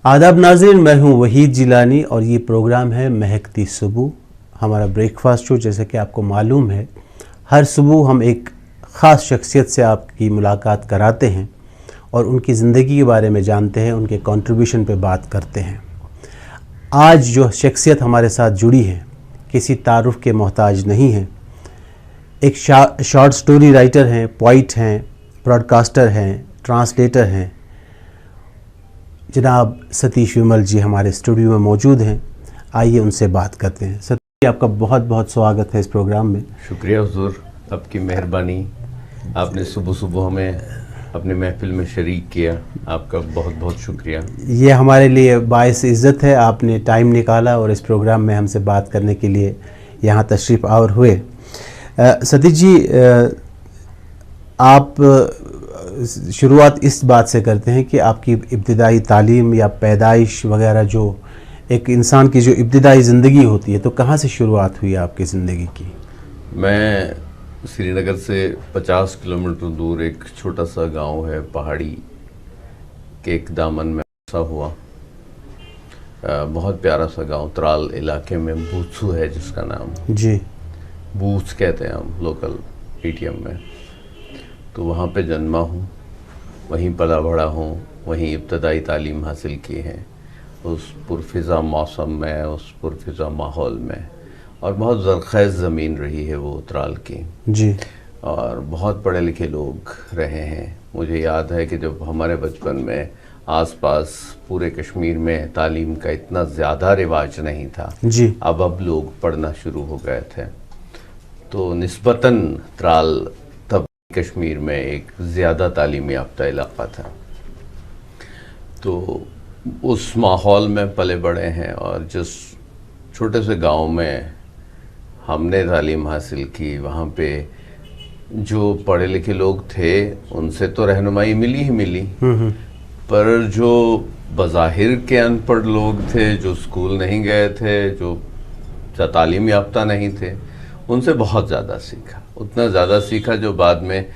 आदाब नाज़रीन, मैं हूं वहीद जिलानी और ये प्रोग्राम है महकती सुबह, हमारा ब्रेकफास्ट शो। जैसे कि आपको मालूम है, हर सुबह हम एक ख़ास शख्सियत से आपकी मुलाकात कराते हैं और उनकी ज़िंदगी के बारे में जानते हैं, उनके कंट्रीब्यूशन पे बात करते हैं। आज जो शख्सियत हमारे साथ जुड़ी है किसी तारुफ के मोहताज नहीं है। एक शॉर्ट स्टोरी राइटर हैं, पोइट हैं, ब्रॉडकास्टर हैं, ट्रांसलेटर हैं। जनाब सतीश विमल जी हमारे स्टूडियो में मौजूद हैं। आइए उनसे बात करते हैं। सतीश जी, आपका बहुत बहुत स्वागत है इस प्रोग्राम में। शुक्रिया हुजूर, आपकी मेहरबानी। आपने सुबह सुबह हमें अपनी महफिल में शरीक किया, आपका बहुत बहुत शुक्रिया। ये हमारे लिए बाइस इज़्ज़त है, आपने टाइम निकाला और इस प्रोग्राम में हमसे बात करने के लिए यहाँ तशरीफ़ आवर हुए। सतीश जी, आप शुरुआत इस बात से करते हैं कि आपकी इब्तिदाई तालीम या पैदाइश वगैरह, जो एक इंसान की जो इब्तिदाई ज़िंदगी होती है, तो कहाँ से शुरुआत हुई आपकी ज़िंदगी की? मैं श्रीनगर से 50 किलोमीटर दूर एक छोटा सा गांव है, पहाड़ी के एक दामन में बसा हुआ बहुत प्यारा सा गांव, त्राल इलाके में बूथू है जिसका नाम जी, बूथ कहते हैं हम लोकल पीटीएम में। तो वहाँ पे जन्मा हूँ, वहीं पला बड़ा हूँ, वहीं इब्तदाई तालीम हासिल की है, उस पुरफिज़ा मौसम में, उस पुरफिज़ा माहौल में। और बहुत ज़रख़ेज़ ज़मीन रही है वो त्राल की जी, और बहुत पढ़े लिखे लोग रहे हैं। मुझे याद है कि जब हमारे बचपन में आसपास पूरे कश्मीर में तालीम का इतना ज़्यादा रिवाज नहीं था जी, अब लोग पढ़ना शुरू हो गए थे। तो निस्बतन त्राल तब कश्मीर में एक ज़्यादा तालीम याफ्ता इलाक़ा था। तो उस माहौल में पले बड़े हैं और जिस छोटे से गांव में हमने तालीम हासिल की, वहाँ पे जो पढ़े लिखे लोग थे उनसे तो रहनुमाई मिली ही मिली, पर जो बज़ाहिर के अनपढ़ लोग थे, जो स्कूल नहीं गए थे, जो तालीम याफ्ता नहीं थे, उनसे बहुत ज़्यादा सीखा। उतना ज़्यादा सीखा जो बाद में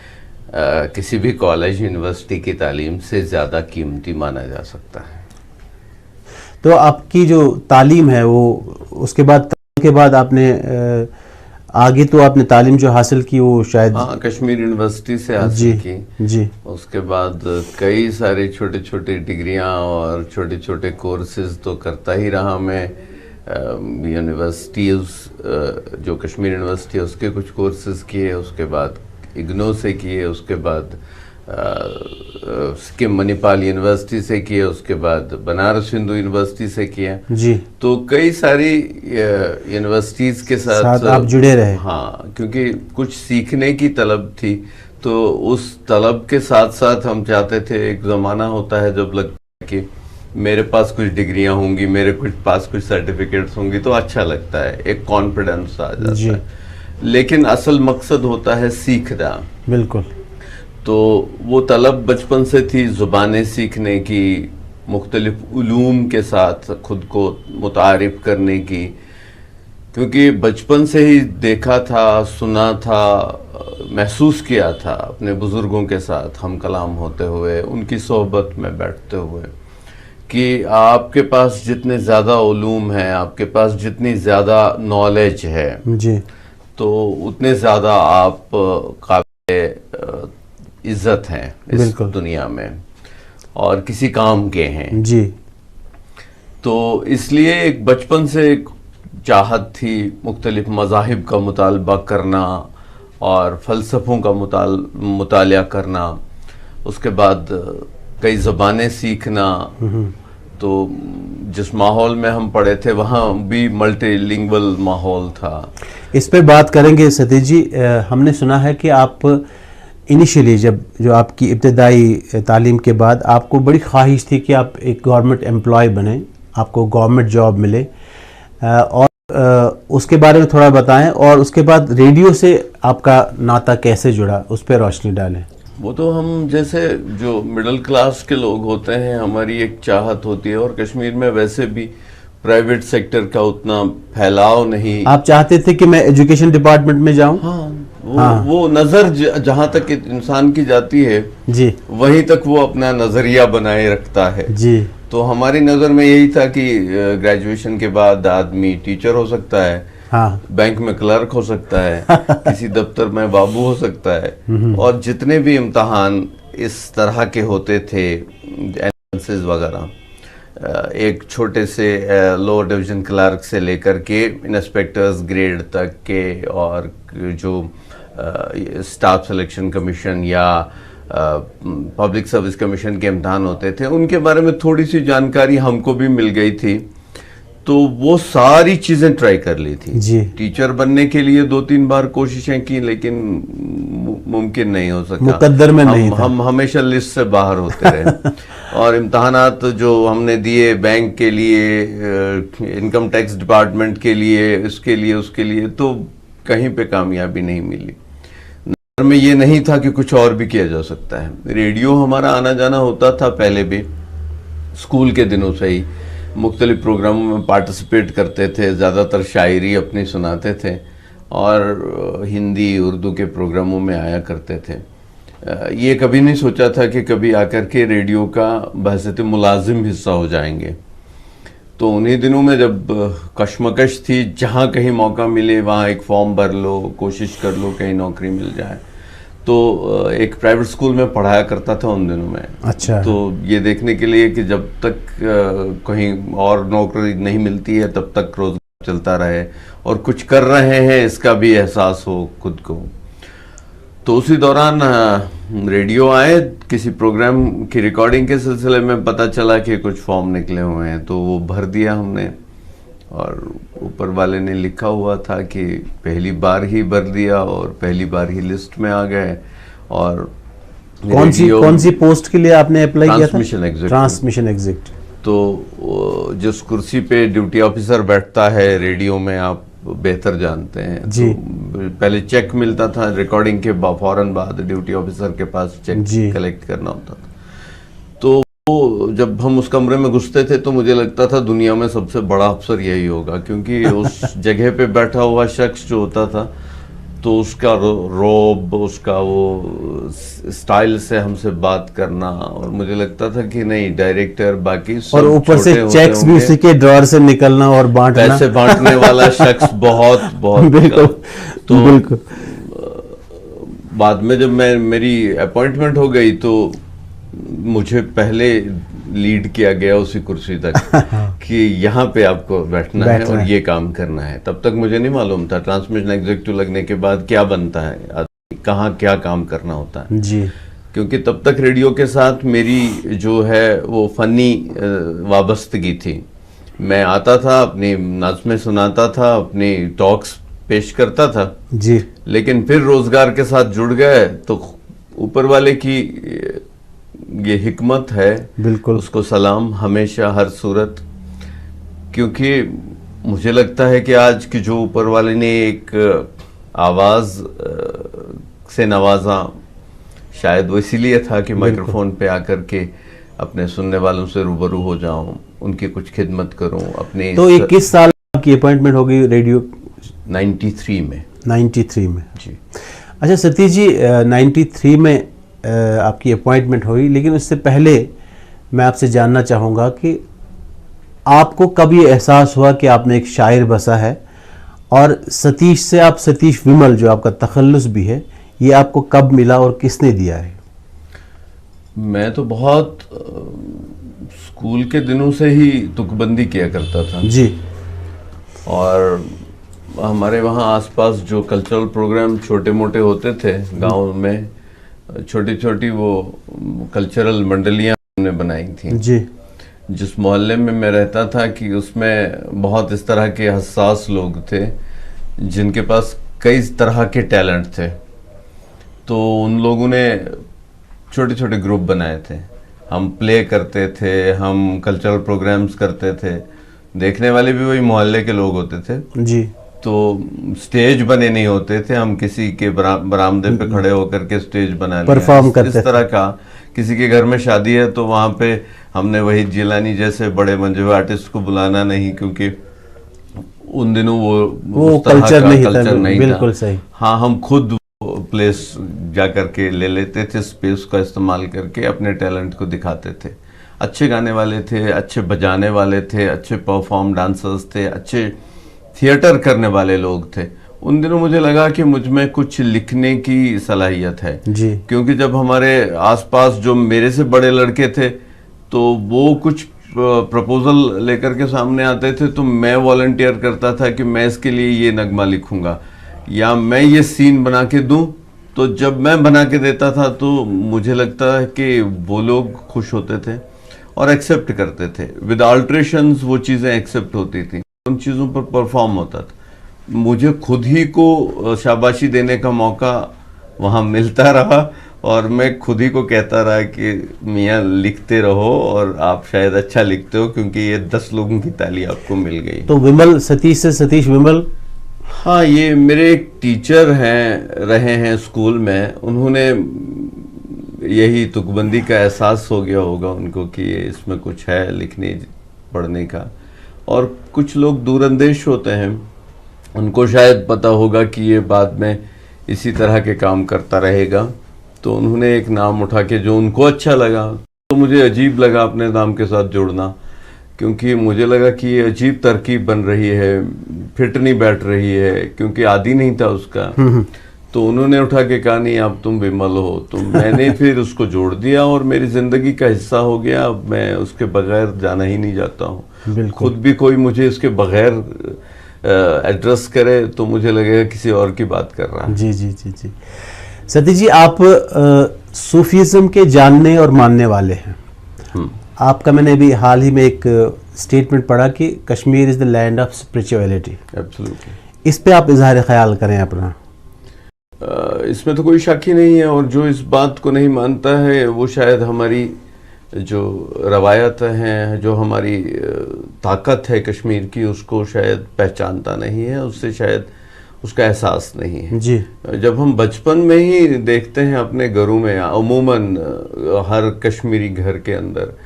किसी भी कॉलेज यूनिवर्सिटी की तालीम से ज़्यादा कीमती माना जा सकता है। तो आपकी जो तालीम है वो उसके बाद आपने आगे तो आपने तालीम जो हासिल की वो शायद कश्मीर यूनिवर्सिटी से हासिल की। जी, उसके बाद कई सारी छोटी छोटी डिग्रियां और छोटे छोटे कोर्सेज तो करता ही रहा मैं। यूनिवर्सिटीज़, जो कश्मीर यूनिवर्सिटी है उसके कुछ कोर्सेज किए, उसके बाद इग्नो से किए, उसके बाद सिक्किम मणिपाल यूनिवर्सिटी से किए, उसके बाद बनारस हिंदू यूनिवर्सिटी से किया जी। तो कई सारी यूनिवर्सिटीज़ के साथ आप जुड़े रहे। हाँ, क्योंकि कुछ सीखने की तलब थी, तो उस तलब के साथ साथ हम चाहते थे, एक ज़माना होता है जब लगता है कि मेरे पास कुछ डिग्रियां होंगी, मेरे पास कुछ सर्टिफिकेट्स होंगी तो अच्छा लगता है, एक कॉन्फिडेंस आ जाता है। लेकिन असल मकसद होता है सीखना। बिल्कुल। तो वो तलब बचपन से थी, ज़ुबानें सीखने की, मुख्तलिफ उलूम के साथ खुद को मुतारिफ करने की, क्योंकि बचपन से ही देखा था, सुना था, महसूस किया था अपने बुज़ुर्गों के साथ हम कलाम होते हुए, उनकी सोहबत में बैठते हुए, कि आपके पास जितने ज़्यादा उलूम हैं, आपके पास जितनी ज़्यादा नॉलेज है जी, तो उतने ज़्यादा आप काबिल इज़्ज़त हैं इस दुनिया में और किसी काम के हैं जी। तो इसलिए एक बचपन से एक चाहत थी मुख्तलिफ मज़ाहिब का मुतालबा करना और फ़लसफ़ों का मुतालिया करना, उसके बाद कई ज़बानें सीखना। तो जिस माहौल में हम पढ़े थे वहाँ भी मल्टीलिंगुअल माहौल था। इस पे बात करेंगे सतीश जी। हमने सुना है कि आप इनिशियली जो आपकी इब्तिदाई तालीम के बाद आपको बड़ी ख्वाहिश थी कि आप एक गवर्नमेंट एम्प्लॉय बने, आपको गवर्नमेंट जॉब मिले, और उसके बारे में थोड़ा बताएं, और उसके बाद रेडियो से आपका नाता कैसे जुड़ा, उस पर रोशनी डालें। वो तो हम जैसे जो मिडिल क्लास के लोग होते हैं, हमारी एक चाहत होती है, और कश्मीर में वैसे भी प्राइवेट सेक्टर का उतना फैलाव नहीं। आप चाहते थे कि मैं एजुकेशन डिपार्टमेंट में जाऊं? हाँ, वो नजर जहां तक इंसान की जाती है जी, वहीं तक वो अपना नजरिया बनाए रखता है जी। तो हमारी नजर में यही था कि ग्रेजुएशन के बाद आदमी टीचर हो सकता है, हाँ, बैंक में क्लर्क हो सकता है, किसी दफ्तर में बाबू हो सकता है, और जितने भी इम्तहान इस तरह के होते थे एंट्रेंसेस वगैरह, एक छोटे से लोअर डिवीजन क्लर्क से लेकर के इंस्पेक्टर्स ग्रेड तक के, और जो स्टाफ सिलेक्शन कमीशन या पब्लिक सर्विस कमीशन के इम्तहान होते थे, उनके बारे में थोड़ी सी जानकारी हमको भी मिल गई थी। तो वो सारी चीजें ट्राई कर ली थी जी। टीचर बनने के लिए 2-3 बार कोशिशें की, लेकिन मुमकिन नहीं हो सका, मुकद्दर में नहीं था। हम हमेशा लिस्ट से बाहर होते रहे और इम्तहानात जो हमने दिए बैंक के लिए, इनकम टैक्स डिपार्टमेंट के लिए, इसके लिए उसके लिए, तो कहीं पे कामयाबी नहीं मिली। नजर में ये नहीं था कि कुछ और भी किया जा सकता है। रेडियो हमारा आना जाना होता था पहले भी, स्कूल के दिनों से ही मुख्तलिफ प्रोग्रामों में पार्टिसिपेट करते थे, ज़्यादातर शायरी अपनी सुनाते थे और हिंदी उर्दू के प्रोग्रामों में आया करते थे। ये कभी नहीं सोचा था कि कभी आकर के रेडियो का बहसत मुलाजिम हिस्सा हो जाएंगे। तो उन्हीं दिनों में जब कशमकश थी, जहाँ कहीं मौका मिले वहाँ एक फॉर्म भर लो, कोशिश कर लो कहीं नौकरी मिल जाए। तो एक प्राइवेट स्कूल में पढ़ाया करता था उन दिनों में। अच्छा। तो ये देखने के लिए कि जब तक कहीं और नौकरी नहीं मिलती है तब तक रोजगार चलता रहे और कुछ कर रहे हैं इसका भी एहसास हो खुद को। तो उसी दौरान रेडियो आए, किसी प्रोग्राम की रिकॉर्डिंग के सिलसिले में पता चला कि कुछ फॉर्म निकले हुए हैं, तो वो भर दिया हमने। और ऊपर वाले ने लिखा हुआ था कि पहली बार ही भर दिया और पहली बार ही लिस्ट में आ गए। और कौन सी पोस्ट के लिए आपने अप्लाई किया था? Transmission executive. तो जिस कुर्सी पे ड्यूटी ऑफिसर बैठता है रेडियो में, आप बेहतर जानते हैं जी। तो पहले चेक मिलता था, रिकॉर्डिंग के फौरन बाद ड्यूटी ऑफिसर के पास चेक कलेक्ट करना होता था। तो जब हम उस कमरे में घुसते थे तो मुझे लगता था दुनिया में सबसे बड़ा अफसर यही होगा, क्योंकि उस जगह पे बैठा हुआ शख्स जो होता था तो उसका रोब, उसका वो स्टाइल से हमसे बात करना, और मुझे लगता था कि नहीं, डायरेक्टर बाकी सब, और ऊपर से चेक्स भी उसी के ड्रॉअर से निकलना और बांटना, पैसे बांटने वाला शख्स बहुत बहुत बिल्कुल। तो बिल्कुल बाद में जब मेरी अपॉइंटमेंट हो गई तो मुझे पहले लीड किया गया उसी कुर्सी तक कि यहाँ पे आपको बैठना है और ये काम करना है। तब तक मुझे नहीं मालूम था ट्रांसमिशन एग्जीक्यूटिव लगने के बाद क्या बनता है, कहाँ क्या काम करना होता है जी। क्योंकि तब तक रेडियो के साथ मेरी जो है वो फनी वाबस्तगी थी। मैं आता था, अपनी नज़्में सुनाता था, अपनी टॉक्स पेश करता था जी, लेकिन फिर रोजगार के साथ जुड़ गए तो ऊपर वाले की ये हिकमत है, बिल्कुल, उसको सलाम हमेशा हर सूरत। क्योंकि मुझे लगता है कि आज की जो ऊपर वाले ने एक आवाज से नवाजा, शायद वो इसीलिए था कि माइक्रोफोन पे आकर के अपने सुनने वालों से रूबरू हो जाऊं, उनकी कुछ खिदमत करूं अपने। तो ये किस साल आपकी अपॉइंटमेंट हो गई रेडियो? 93 में। 93 में जी। अच्छा सतीश जी, 93 में आपकी अपॉइंटमेंट हुई, लेकिन उससे पहले मैं आपसे जानना चाहूँगा कि आपको कब ये एहसास हुआ कि आपने एक शायर बसा है, और सतीश से आप सतीश विमल जो आपका तखल्लुस भी है, ये आपको कब मिला और किसने दिया है? मैं तो बहुत स्कूल के दिनों से ही तुकबंदी किया करता था जी, और हमारे वहाँ आसपास जो कल्चरल प्रोग्राम छोटे मोटे होते थे गांव में, छोटी छोटी वो कल्चरल मंडलियाँ हमने बनाई थी जी। जिस मोहल्ले में मैं रहता था कि उसमें बहुत इस तरह के हसास लोग थे जिनके पास कई तरह के टैलेंट थे। तो उन लोगों ने छोटे छोटे ग्रुप बनाए थे, हम प्ले करते थे, हम कल्चरल प्रोग्राम्स करते थे, देखने वाले भी वही मोहल्ले के लोग होते थे जी। तो स्टेज बने नहीं होते थे, हम किसी के बरामदे पे खड़े होकर के स्टेज बना लिया, परफॉर्म करते थे। इस तरह का। किसी के घर में शादी है तो वहाँ पे हमने वही जिलानी जैसे बड़े मंजे हुए आर्टिस्ट को बुलाना नहीं, क्योंकि उन दिनों वो कल्चर नहीं था। बिल्कुल सही। हाँ, हम खुद प्लेस जा करके ले लेते थे, स्पेस का इस्तेमाल करके अपने टैलेंट को दिखाते थे। अच्छे गाने वाले थे, अच्छे बजाने वाले थे, अच्छे परफॉर्म डांसर्स थे, अच्छे थिएटर करने वाले लोग थे। उन दिनों मुझे लगा कि मुझ में कुछ लिखने की सलाहियत है जी। क्योंकि जब हमारे आसपास जो मेरे से बड़े लड़के थे तो वो कुछ प्रपोजल लेकर के सामने आते थे तो मैं वॉलंटियर करता था कि मैं इसके लिए ये नगमा लिखूंगा या मैं ये सीन बना के दूं। तो जब मैं बना के देता था तो मुझे लगता है कि वो लोग खुश होते थे और एक्सेप्ट करते थे। विद अल्ट्रेशंस वो चीज़ें एक्सेप्ट होती थी, उन चीज़ों पर परफॉर्म होता था। मुझे खुद ही को शाबाशी देने का मौका वहाँ मिलता रहा और मैं खुद ही को कहता रहा कि मियाँ लिखते रहो और आप शायद अच्छा लिखते हो क्योंकि ये 10 लोगों की ताली आपको मिल गई। तो विमल सतीश से सतीश विमल, हाँ, ये मेरे एक टीचर हैं, रहे हैं स्कूल में। उन्होंने यही तुकबंदी का एहसास हो गया होगा उनको कि इसमें कुछ है लिखने पढ़ने का। और कुछ लोग दूरंदेश होते हैं, उनको शायद पता होगा कि ये बाद में इसी तरह के काम करता रहेगा, तो उन्होंने एक नाम उठा के जो उनको अच्छा लगा। तो मुझे अजीब लगा अपने नाम के साथ जोड़ना, क्योंकि मुझे लगा कि ये अजीब तरकीब बन रही है, फिट नहीं बैठ रही है, क्योंकि आदि नहीं था उसका। तो उन्होंने उठा के कहा नहीं अब तुम विमल हो। तो मैंने फिर उसको जोड़ दिया और मेरी जिंदगी का हिस्सा हो गया। अब मैं उसके बगैर जाना ही नहीं चाहता हूँ। खुद भी कोई मुझे इसके बगैर एड्रेस करे तो मुझे लगेगा किसी और की बात कर रहा है। जी जी जी जी। सतीश जी, आप सूफीज़म के जानने और मानने वाले हैं। आपका मैंने अभी हाल ही में एक स्टेटमेंट पढ़ा कि Kashmir is the land of spirituality. Absolutely. इस पे आप इजहार ख्याल करें अपना। इसमें तो कोई शक ही नहीं है, और जो इस बात को नहीं मानता है वो शायद हमारी जो रवायत हैं, जो हमारी ताकत है कश्मीर की, उसको शायद पहचानता नहीं है, उससे शायद उसका एहसास नहीं है जी। जब हम बचपन में ही देखते हैं अपने घरों में, अमूमन हर कश्मीरी घर के अंदर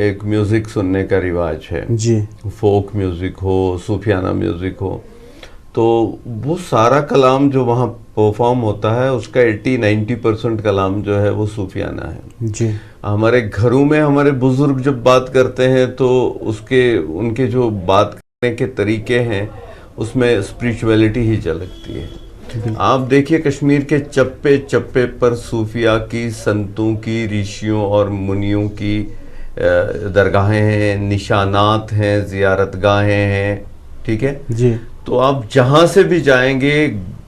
एक म्यूज़िक सुनने का रिवाज है जी। फोक म्यूज़िक हो, सूफियाना म्यूज़िक हो, तो वो सारा कलाम जो वहाँ परफॉर्म होता है उसका 80-90% कलाम जो है वो सूफियाना है जी। हमारे घरों में हमारे बुजुर्ग जब बात करते हैं तो उनके जो बात करने के तरीके हैं उसमें स्पिरिचुअलिटी ही झलकती है। आप देखिए कश्मीर के चप्पे चप्पे पर सूफिया की, संतों की, ऋषियों और मुनियों की दरगाहें हैं, निशानात हैं, जियारतगाहें हैं। ठीक है जी। तो आप जहां से भी जाएंगे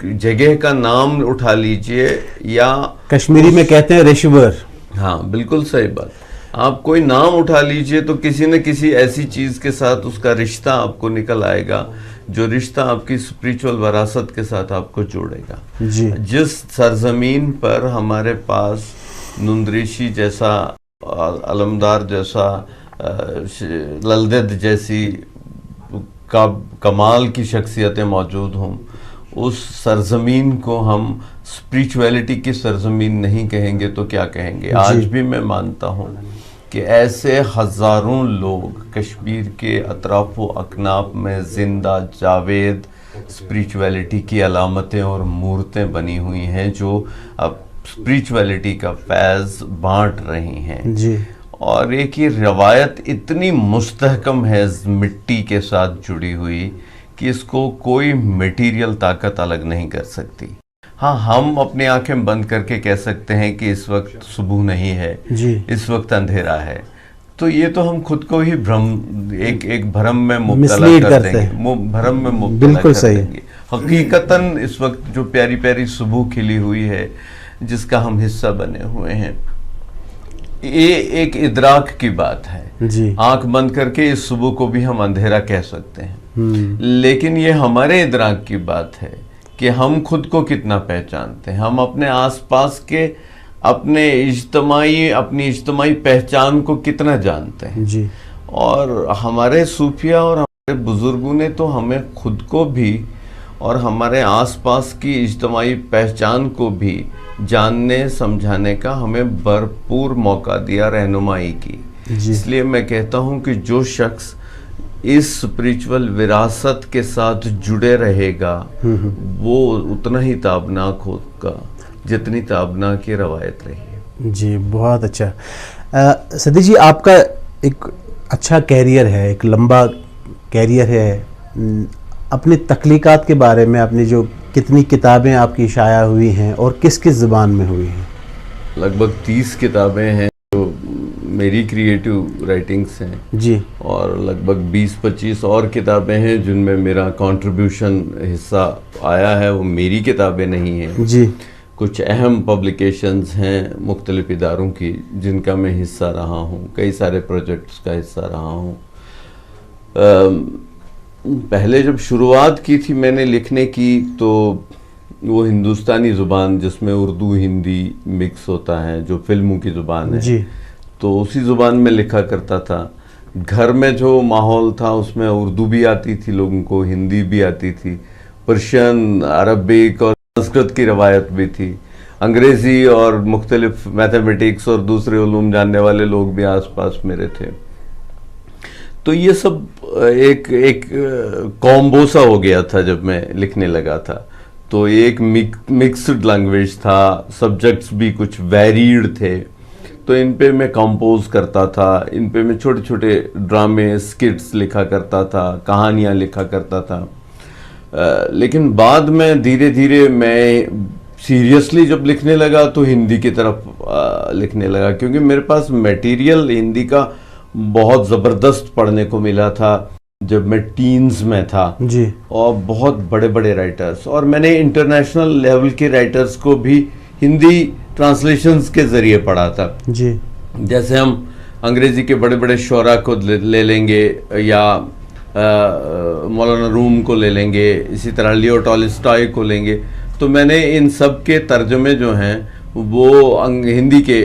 जगह का नाम उठा लीजिए, या कश्मीरी में कहते हैं रिश्वर। हाँ बिल्कुल सही बात। आप कोई नाम उठा लीजिए तो किसी न किसी ऐसी चीज के साथ उसका रिश्ता आपको निकल आएगा, जो रिश्ता आपकी स्पिरिचुअल विरासत के साथ आपको जोड़ेगा। जी। जिस सरजमीन पर हमारे पास नुंदरीशी जैसा, अलमदार जैसा, ललदेद जैसी कमाल की शख्सियतें मौजूद हों, उस सरजमीन को हम स्पिरिचुअलिटी की सरजमीन नहीं कहेंगे तो क्या कहेंगे। आज भी मैं मानता हूँ कि ऐसे हजारों लोग कश्मीर के अतराफो अकनाफ में जिंदा जावेद स्पिरिचुअलिटी की अलामतें और मूर्तें बनी हुई हैं, जो अब स्पिरिचुअलिटी का फैज़ बांट रही हैं जी। और एक ये रवायत इतनी मुस्तहकम है मिट्टी के साथ जुड़ी हुई कि इसको कोई मटेरियल ताकत अलग नहीं कर सकती। हाँ, हम अपनी आंखें बंद करके कह सकते हैं कि इस वक्त सुबह नहीं है जी। इस वक्त अंधेरा है, तो ये तो हम खुद को ही एक भ्रम में मुब्तला कर देंगे, भ्रम में मुब्तला कर देंगे। हकीकतन इस वक्त जो प्यारी प्यारी सुबह खिली हुई है जिसका हम हिस्सा बने हुए हैं, ये एक इदराक की बात है जी। आंख बंद करके इस सुबह को भी हम अंधेरा कह सकते हैं, लेकिन ये हमारे इदराक की बात है कि हम खुद को कितना पहचानते हैं, हम अपने आसपास के अपनी इज्तमाई पहचान को कितना जानते हैं जी। और हमारे सूफिया और हमारे बुजुर्गों ने तो हमें खुद को भी और हमारे आसपास की इज्तमाई पहचान को भी जानने समझाने का हमें भरपूर मौका दिया, रहनुमाई की। इसलिए मैं कहता हूं कि जो शख्स इस स्पिरिचुअल विरासत के साथ जुड़े रहेगा वो उतना ही ताबनाक होगा। जितनी ताबना की रवायत रही है। जी, बहुत अच्छा। सतीश जी, आपका एक अच्छा कैरियर है, एक लंबा कैरियर है। अपनी तख्लीकात के बारे में, अपनी जो कितनी किताबें आपकी शाया हुई हैं और किस किस ज़ुबान में हुई हैं? लगभग 30 किताबें हैं जो मेरी क्रिएटिव राइटिंग्स हैं जी। और लगभग 20-25 और किताबें हैं जिनमें मेरा कंट्रीब्यूशन हिस्सा आया है। वो मेरी किताबें नहीं हैं जी। कुछ कुछ अहम पब्लिकेशंस हैं मुख्तलिफ इदारों की जिनका मैं हिस्सा रहा हूँ, कई सारे प्रोजेक्ट्स का हिस्सा रहा हूँ। पहले जब शुरुआत की थी मैंने लिखने की तो वो हिंदुस्तानी ज़ुबान जिसमें उर्दू हिंदी मिक्स होता है, जो फिल्मों की ज़ुबान है जी। तो उसी ज़ुबान में लिखा करता था। घर में जो माहौल था उसमें उर्दू भी आती थी लोगों को, हिंदी भी आती थी, पर्शियन, अरबिक और संस्कृत की रवायत भी थी, अंग्रेज़ी और मुख्तलिफ मैथमेटिक्स और दूसरे उलूम जानने वाले लोग भी आसपास मेरे थे। तो ये सब एक कॉम्बो सा हो गया था जब मैं लिखने लगा था। तो एक मिक्स्ड लैंग्वेज था, सब्जेक्ट्स भी कुछ वेरीड थे, तो इन पे मैं कंपोज करता था, इन पे मैं छोटे छोटे ड्रामे, स्किट्स लिखा करता था, कहानियाँ लिखा करता था। लेकिन बाद में धीरे धीरे मैं सीरियसली जब लिखने लगा तो हिंदी की तरफ लिखने लगा, क्योंकि मेरे पास मटेरियल हिंदी का बहुत ज़बरदस्त पढ़ने को मिला था जब मैं टीन्स में था। जी। और बहुत बड़े बड़े राइटर्स, और मैंने इंटरनेशनल लेवल के राइटर्स को भी हिंदी ट्रांसलेशंस के ज़रिए पढ़ा था। जी। जैसे हम अंग्रेज़ी के बड़े बड़े शोरा को ले लेंगे या मौलाना रूम को ले लेंगे, इसी तरह लियो टॉलस्टॉय को लेंगे, तो मैंने इन सब के तर्जुमे जो हैं वो हिंदी के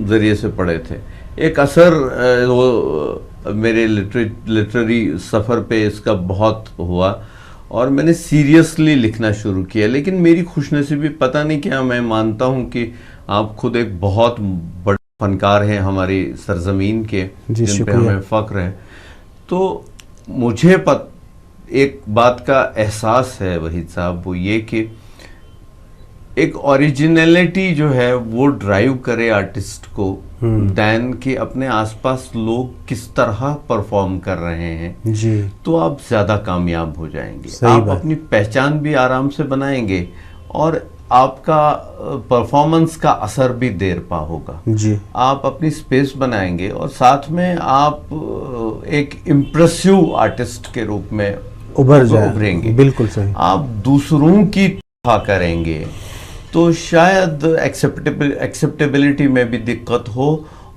ज़रिए से पढ़े थे। एक असर वो मेरे लिटरेरी सफ़र पे इसका बहुत हुआ और मैंने सीरियसली लिखना शुरू किया। लेकिन मेरी खुशनसीबी, पता नहीं क्या, मैं मानता हूँ कि आप खुद एक बहुत बड़े फनकार हैं हमारी सरजमीन के, जिन पे हमें फ़ख्र है। तो मुझे एक बात का एहसास है वहीद साहब, वो ये कि एक ओरिजिनलिटी जो है वो ड्राइव करे आर्टिस्ट को दैन कि अपने आसपास लोग किस तरह परफॉर्म कर रहे हैं। जी। तो आप ज़्यादा कामयाब हो जाएंगे, आप अपनी पहचान भी आराम से बनाएंगे और आपका परफॉर्मेंस का असर भी देर पा होगा। जी। आप अपनी स्पेस बनाएंगे और साथ में आप एक इम्प्रेसिव आर्टिस्ट के रूप में उभरेंगे। बिल्कुल सही। आप दूसरों की तरह करेंगे तो शायद एक्सेप्टेबिलिटी में भी दिक्कत हो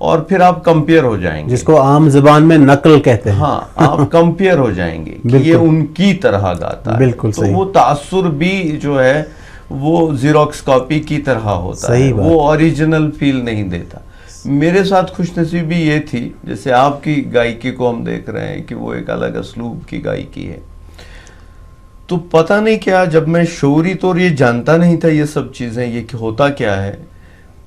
और फिर आप कंपेयर हो जाएंगे, जिसको आम जुबान में नकल कहते हैं। हाँ, आप कंपेयर हो जाएंगे कि ये उनकी तरह गाता है। बिल्कुल तो सही। वो तासुर भी जो है वो जीरोक्स कॉपी की तरह होता है, वो ओरिजिनल फील नहीं देता। मेरे साथ खुशनसीबी ये थी, जैसे आपकी गायकी को हम देख रहे हैं कि वो एक अलग असलूब की गायकी है, तो पता नहीं क्या, जब मैं शोरी तौर ये जानता नहीं था ये सब चीज़ें, ये होता क्या है,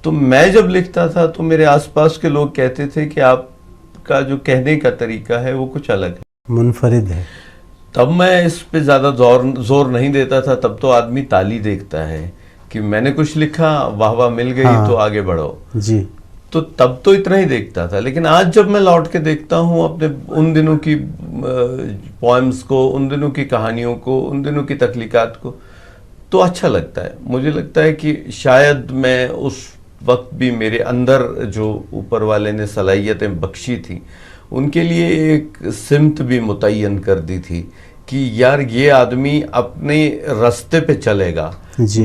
तो मैं जब लिखता था तो मेरे आसपास के लोग कहते थे कि आपका जो कहने का तरीका है वो कुछ अलग है, मुनफरिद है। तब मैं इस पे ज़्यादा जोर नहीं देता था। तब तो आदमी ताली देखता है कि मैंने कुछ लिखा, वाह वाह मिल गई, हाँ, तो आगे बढ़ो। जी। तो तब तो इतना ही देखता था। लेकिन आज जब मैं लौट के देखता हूँ अपने उन दिनों की पोएम्स को, उन दिनों की कहानियों को, उन दिनों की तख्लीकात को, तो अच्छा लगता है। मुझे लगता है कि शायद मैं उस वक्त भी मेरे अंदर जो ऊपर वाले ने सलाहियतें बख्शी थी, उनके लिए एक सिमत भी मुतय्यन कर दी थी कि यार ये आदमी अपने रास्ते पे चलेगा,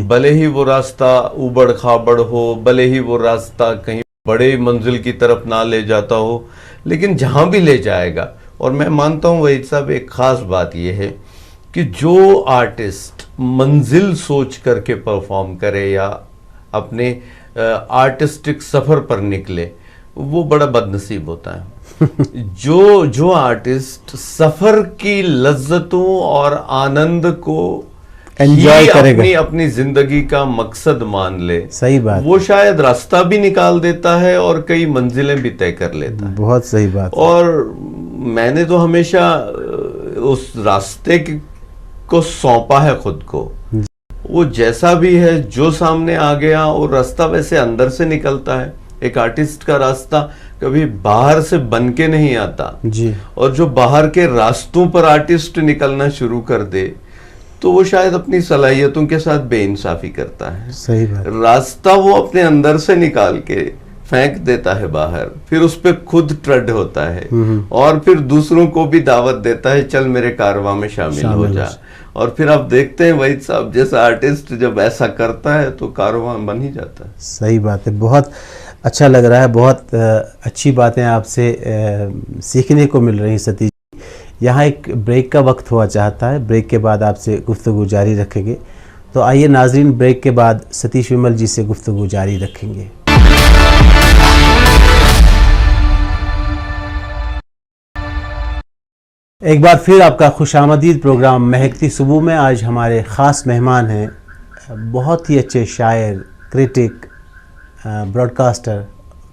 भले ही वो रास्ता उबड़ खाबड़ हो, भले ही वो रास्ता कहीं बड़े मंजिल की तरफ ना ले जाता हो, लेकिन जहाँ भी ले जाएगा। और मैं मानता हूँ वहीद साहब, एक ख़ास बात यह है कि जो आर्टिस्ट मंजिल सोच करके परफॉर्म करे या अपने आर्टिस्टिक सफ़र पर निकले, वो बड़ा बदनसीब होता है। जो आर्टिस्ट सफ़र की लज्जतों और आनंद को एंजॉय करेगा, अपनी जिंदगी का मकसद मान ले, सही बात, वो शायद रास्ता भी निकाल देता है और कई मंजिलें भी तय कर लेता है। बहुत सही बात। और मैंने तो हमेशा उस रास्ते को सौंपा है खुद को, वो जैसा भी है जो सामने आ गया, और रास्ता वैसे अंदर से निकलता है। एक आर्टिस्ट का रास्ता कभी बाहर से बन के नहीं आता जी। और जो बाहर के रास्तों पर आर्टिस्ट निकलना शुरू कर दे तो वो शायद अपनी सलाहियतों के साथ बेइंसाफी करता है। सही बात। रास्ता वो अपने अंदर से निकाल के फेंक देता है बाहर, फिर उस पर खुद ट्रड होता है और फिर दूसरों को भी दावत देता है, चल मेरे कारवां में शामिल हो जा। और फिर आप देखते हैं वहीद साहब जैसा आर्टिस्ट जब ऐसा करता है तो कारवां बन ही जाता है। सही बात है, बहुत अच्छा लग रहा है, बहुत अच्छी बातें आपसे सीखने को मिल रही हैं सतीश जी। यहाँ एक ब्रेक का वक्त हुआ चाहता है, ब्रेक के बाद आपसे गुफ्तगू जारी रखेंगे। तो आइए नाजरीन, ब्रेक के बाद सतीश विमल जी से गुफ्तगू जारी रखेंगे। एक बार फिर आपका खुशामदीद प्रोग्राम महकती सुबह में। आज हमारे ख़ास मेहमान हैं बहुत ही अच्छे शायर, क्रिटिक, ब्रॉडकास्टर,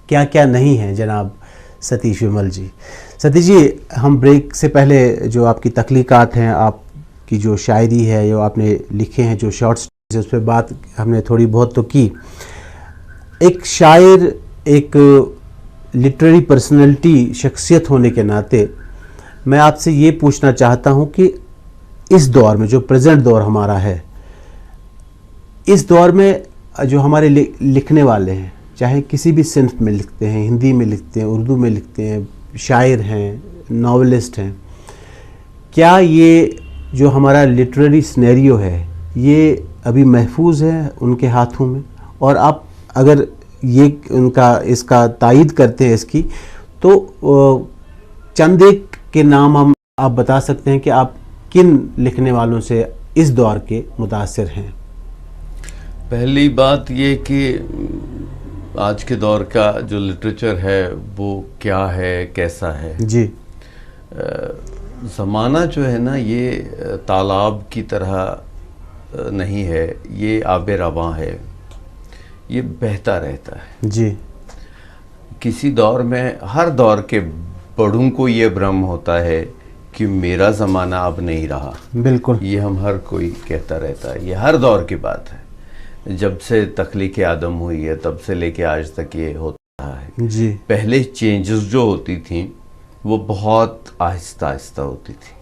क्या क्या नहीं हैं, जनाब सतीश विमल जी। सतीश जी, हम ब्रेक से पहले जो आपकी तख्लीकात हैं, आपकी जो शायरी है, जो आपने लिखे हैं, जो शॉर्ट्स, उस पर बात हमने थोड़ी बहुत तो की। एक शायर, एक लिटरेरी पर्सनैलिटी, शख्सियत होने के नाते मैं आपसे ये पूछना चाहता हूँ कि इस दौर में, जो प्रेजेंट दौर हमारा है, इस दौर में जो हमारे लिखने वाले हैं, चाहे किसी भी सिन्फ में लिखते हैं, हिंदी में लिखते हैं, उर्दू में लिखते हैं, शायर हैं, नॉवेलिस्ट हैं, क्या ये जो हमारा लिटरेरी सिनेरियो है ये अभी महफूज है उनके हाथों में? और आप अगर ये उनका इसका तायीद करते हैं इसकी, तो चंद एक के नाम आप बता सकते हैं कि आप किन लिखने वालों से इस दौर के मुतासिर हैं? पहली बात ये कि आज के दौर का जो लिटरेचर है वो क्या है, कैसा है जी। ज़माना जो है ना, ये तालाब की तरह नहीं है, ये आबे रवां है, ये बहता रहता है जी। किसी दौर में, हर दौर के बड़ों को ये भ्रम होता है कि मेरा ज़माना अब नहीं रहा। बिल्कुल, ये हम हर कोई कहता रहता है, ये हर दौर की बात है। जब से तख्लीक़ आदम हुई है तब से लेके आज तक ये होता रहा है जी। पहले चेंजेस जो होती थी वो बहुत आहिस्ता आहिस्ता होती थी।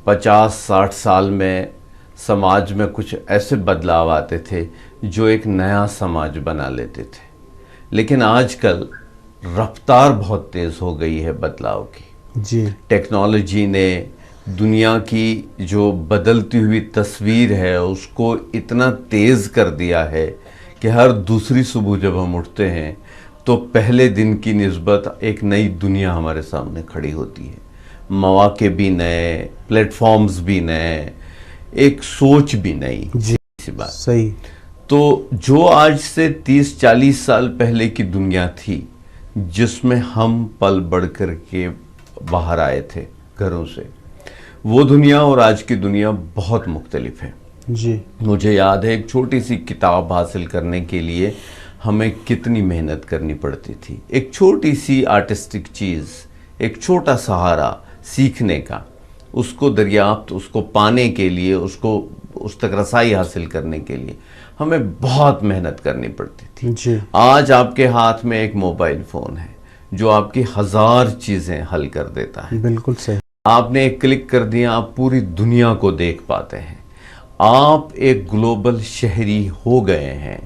50-60 साल में समाज में कुछ ऐसे बदलाव आते थे जो एक नया समाज बना लेते थे। लेकिन आजकल रफ्तार बहुत तेज़ हो गई है बदलाव की जी। टेक्नोलॉजी ने दुनिया की जो बदलती हुई तस्वीर है उसको इतना तेज़ कर दिया है कि हर दूसरी सुबह जब हम उठते हैं तो पहले दिन की निस्बत एक नई दुनिया हमारे सामने खड़ी होती है। मौके भी नए, प्लेटफॉर्म्स भी नए, एक सोच भी नई। जी, इसी बात सही। तो जो आज से 30-40 साल पहले की दुनिया थी जिसमें हम पल बढ़ कर के बाहर आए थे घरों से, वो दुनिया और आज की दुनिया बहुत मुख्तलिफ है जी। मुझे याद है एक छोटी सी किताब हासिल करने के लिए हमें कितनी मेहनत करनी पड़ती थी। एक छोटी सी आर्टिस्टिक चीज़, एक छोटा सहारा सीखने का, उसको दरियाफ्त, उसको पाने के लिए, उसको उस तक रसाई हासिल करने के लिए हमें बहुत मेहनत करनी पड़ती थी जी। आज आपके हाथ में एक मोबाइल फ़ोन है जो आपकी 1000 चीज़ें हल कर देता है। बिल्कुल सही। आपने एक क्लिक कर दिया, आप पूरी दुनिया को देख पाते हैं। आप एक ग्लोबल शहरी हो गए हैं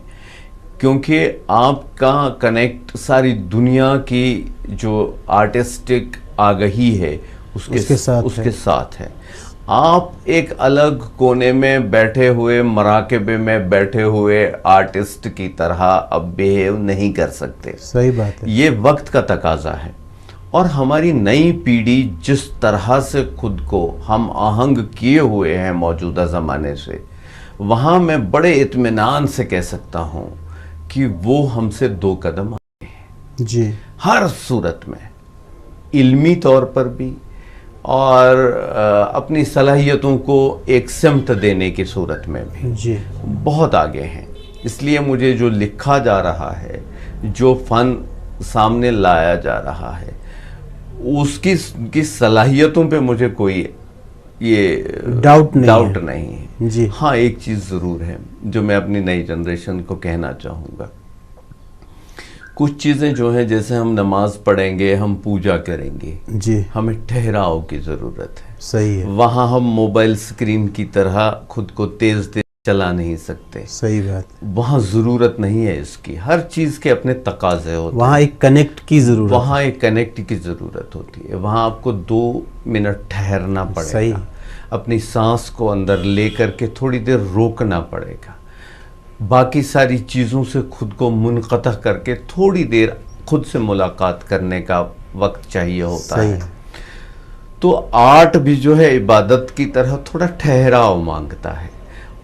क्योंकि आपका कनेक्ट सारी दुनिया की जो आर्टिस्टिक आगही है उसके साथ है। आप एक अलग कोने में बैठे हुए, मराकबे में बैठे हुए आर्टिस्ट की तरह अब बिहेव नहीं कर सकते। सही बात है। ये वक्त का तकाजा है और हमारी नई पीढ़ी जिस तरह से खुद को हम आहंग किए हुए हैं मौजूदा ज़माने से, वहाँ मैं बड़े इत्मीनान से कह सकता हूँ कि वो हमसे 2 कदम आगे हैं जी। हर सूरत में, इल्मी तौर पर भी और अपनी सलाहियतों को एक सिमत देने की सूरत में भी जी। बहुत आगे हैं। इसलिए मुझे जो लिखा जा रहा है, जो फ़न सामने लाया जा रहा है, उसकी सलाहियतों पे मुझे कोई ये डाउट नहीं है जी। हाँ, एक चीज जरूर है जो मैं अपनी नई जनरेशन को कहना चाहूंगा। कुछ चीजें जो है, जैसे हम नमाज पढ़ेंगे, हम पूजा करेंगे जी, हमें ठहराव की जरूरत है। सही है। वहां हम मोबाइल स्क्रीन की तरह खुद को तेज तेज चला नहीं सकते। सही बात। वहां जरूरत नहीं है इसकी, हर चीज के अपने तकाजे होते हैं। वहाँ एक कनेक्ट की जरूरत, वहां एक कनेक्ट की जरूरत होती है। वहां आपको 2 मिनट ठहरना पड़ेगा। सही। अपनी सांस को अंदर लेकर के थोड़ी देर रोकना पड़ेगा। बाकी सारी चीजों से खुद को मुनक़ता करके थोड़ी देर खुद से मुलाकात करने का वक्त चाहिए होता है। तो आर्ट भी जो है इबादत की तरह थोड़ा ठहराव मांगता है,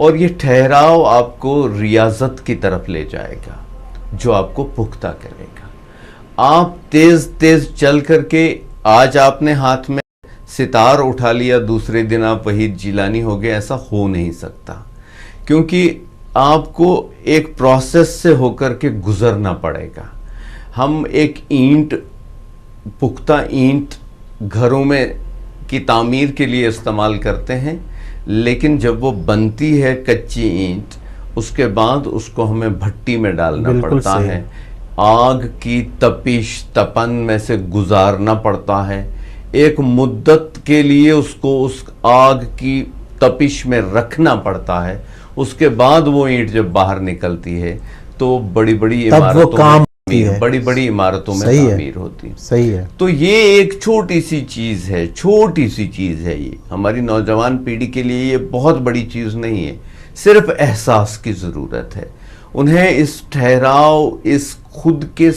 और ये ठहराव आपको रियाजत की तरफ ले जाएगा जो आपको पुख्ता करेगा। आप तेज तेज चल करके, आज आपने हाथ में सितार उठा लिया, दूसरे दिन आप वहीद जिलानी हो गए, ऐसा हो नहीं सकता, क्योंकि आपको एक प्रोसेस से होकर के गुजरना पड़ेगा। हम एक ईंट, पुख्ता ईंट घरों में की तामीर के लिए इस्तेमाल करते हैं, लेकिन जब वो बनती है कच्ची ईंट, उसके बाद उसको हमें भट्टी में डालना पड़ता है, आग की तपिश तपन में से गुजारना पड़ता है, एक मुद्दत के लिए उसको उस आग की तपिश में रखना पड़ता है। उसके बाद वो ईंट जब बाहर निकलती है तो बड़ी बड़ी इमारतों में तामीर होती है। सही है। तो ये एक छोटी सी चीज है, छोटी सी चीज है। ये हमारी नौजवान पीढ़ी के लिए ये बहुत बड़ी चीज नहीं है, सिर्फ एहसास की जरूरत है। उन्हें इस ठहराव, इस खुद के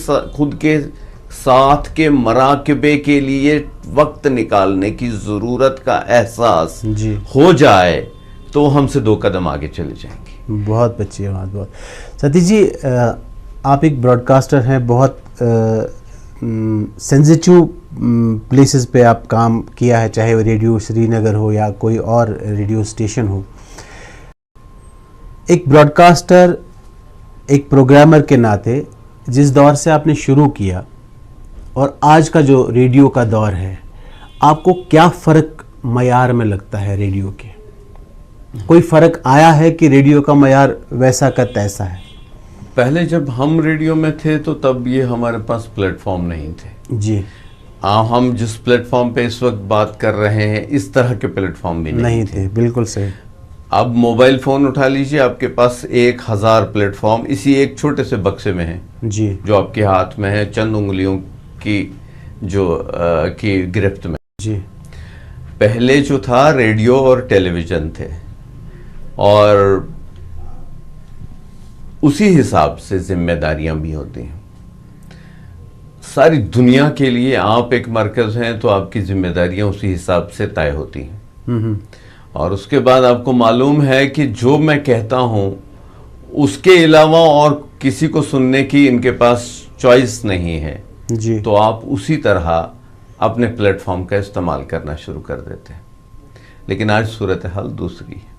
साथ के मराकबे के लिए वक्त निकालने की जरूरत का एहसास हो जाए तो हमसे 2 कदम आगे चले जाएंगे। बहुत अच्छी बात। बहुत सतीश जी, आप एक ब्रॉडकास्टर हैं, बहुत सेंसिटिव प्लेसेस पे आप काम किया है, चाहे वो रेडियो श्रीनगर हो या कोई और रेडियो स्टेशन हो। एक ब्रॉडकास्टर, एक प्रोग्रामर के नाते जिस दौर से आपने शुरू किया और आज का जो रेडियो का दौर है, आपको क्या फ़र्क मयार में लगता है रेडियो के? कोई फ़र्क आया है कि रेडियो का मयार वैसा का तैसा है? पहले जब हम रेडियो में थे तो तब ये हमारे पास प्लेटफॉर्म नहीं थे जी। हम जिस प्लेटफॉर्म पे इस वक्त बात कर रहे हैं, इस तरह के प्लेटफॉर्म भी नहीं थे। बिल्कुल सही। अब मोबाइल फ़ोन उठा लीजिए, आपके पास 1000 प्लेटफॉर्म इसी एक छोटे से बक्से में है जी, जो आपके हाथ में है, चंद उंगलियों की की गिरफ्त में जी। पहले जो था रेडियो और टेलीविज़न थे, और उसी हिसाब से जिम्मेदारियां भी होती हैं। सारी दुनिया के लिए आप एक मरकज़ हैं तो आपकी जिम्मेदारियां उसी हिसाब से तय होती हैं। और उसके बाद आपको मालूम है कि जो मैं कहता हूं उसके अलावा और किसी को सुनने की इनके पास चॉइस नहीं है जी। तो आप उसी तरह अपने प्लेटफॉर्म का इस्तेमाल करना शुरू कर देते हैं। लेकिन आज सूरत हाल दूसरी है।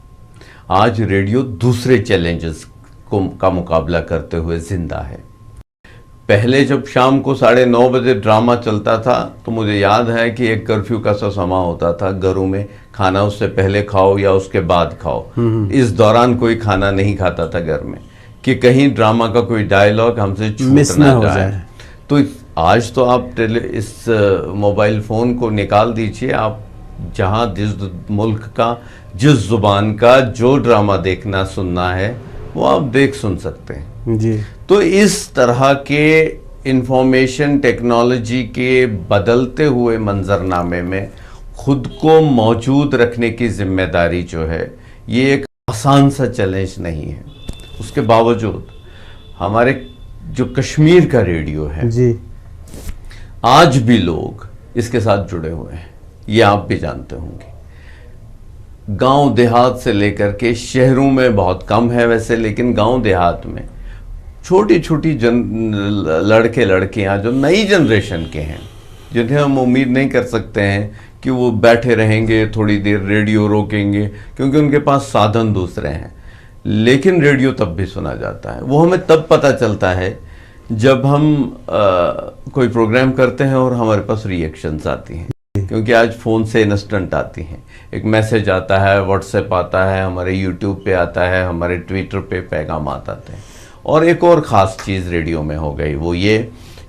आज रेडियो दूसरे चैलेंजेस का मुकाबला करते हुए जिंदा है। पहले जब शाम को 9:30 बजे ड्रामा चलता था तो मुझे याद है कि एक कर्फ्यू का सा समा होता था, घरों में खाना उससे पहले खाओ या उसके बाद खाओ। इस दौरान कोई खाना नहीं खाता था घर में, कि कहीं ड्रामा का कोई डायलॉग हमसे छूट ना जाए। तो आज तो आप इस मोबाइल फ़ोन को निकाल दीजिए, आप जहाँ जिस मुल्क का, जिस जुबान का जो ड्रामा देखना सुनना है वो आप देख सुन सकते हैं जी। तो इस तरह के इंफॉर्मेशन टेक्नोलॉजी के बदलते हुए मंजरनामे में खुद को मौजूद रखने की जिम्मेदारी जो है, ये एक आसान सा चैलेंज नहीं है। उसके बावजूद हमारे जो कश्मीर का रेडियो है जी, आज भी लोग इसके साथ जुड़े हुए हैं, ये आप भी जानते होंगे। गांव देहात से लेकर के शहरों में बहुत कम है वैसे, लेकिन गांव देहात में छोटी छोटी लड़के लड़कियां जो नई जनरेशन के हैं, जिन्हें हम उम्मीद नहीं कर सकते हैं कि वो बैठे रहेंगे थोड़ी देर रेडियो रोकेंगे, क्योंकि उनके पास साधन दूसरे हैं, लेकिन रेडियो तब भी सुना जाता है। वो हमें तब पता चलता है जब हम कोई प्रोग्राम करते हैं और हमारे पास रिएक्शंस आती हैं। क्योंकि आज फ़ोन से इंस्टेंट आती हैं, एक मैसेज आता है, व्हाट्सएप आता है, हमारे यूट्यूब पे आता है, हमारे ट्विटर पे पैगाम आते हैं। और एक और ख़ास चीज़ रेडियो में हो गई, वो ये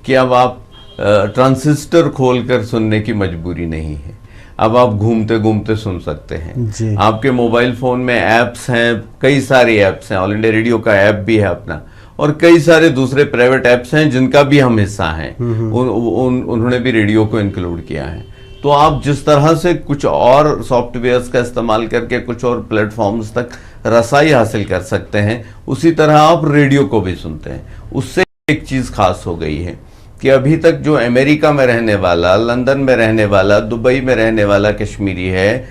कि अब आप ट्रांजिस्टर खोलकर सुनने की मजबूरी नहीं है, अब आप घूमते घूमते सुन सकते हैं। आपके मोबाइल फ़ोन में ऐप्स हैं, कई सारे ऐप्स हैं, ऑल इंडिया रेडियो का ऐप भी है अपना, और कई सारे दूसरे प्राइवेट ऐप्स हैं जिनका भी हम हिस्सा हैं, उन्होंने भी रेडियो को इंक्लूड किया है। तो आप जिस तरह से कुछ और सॉफ्टवेयर्स का इस्तेमाल करके कुछ और प्लेटफॉर्म्स तक रसाई हासिल कर सकते हैं, उसी तरह आप रेडियो को भी सुनते हैं। उससे एक चीज़ खास हो गई है कि अभी तक जो अमेरिका में रहने वाला, लंदन में रहने वाला, दुबई में रहने वाला कश्मीरी है,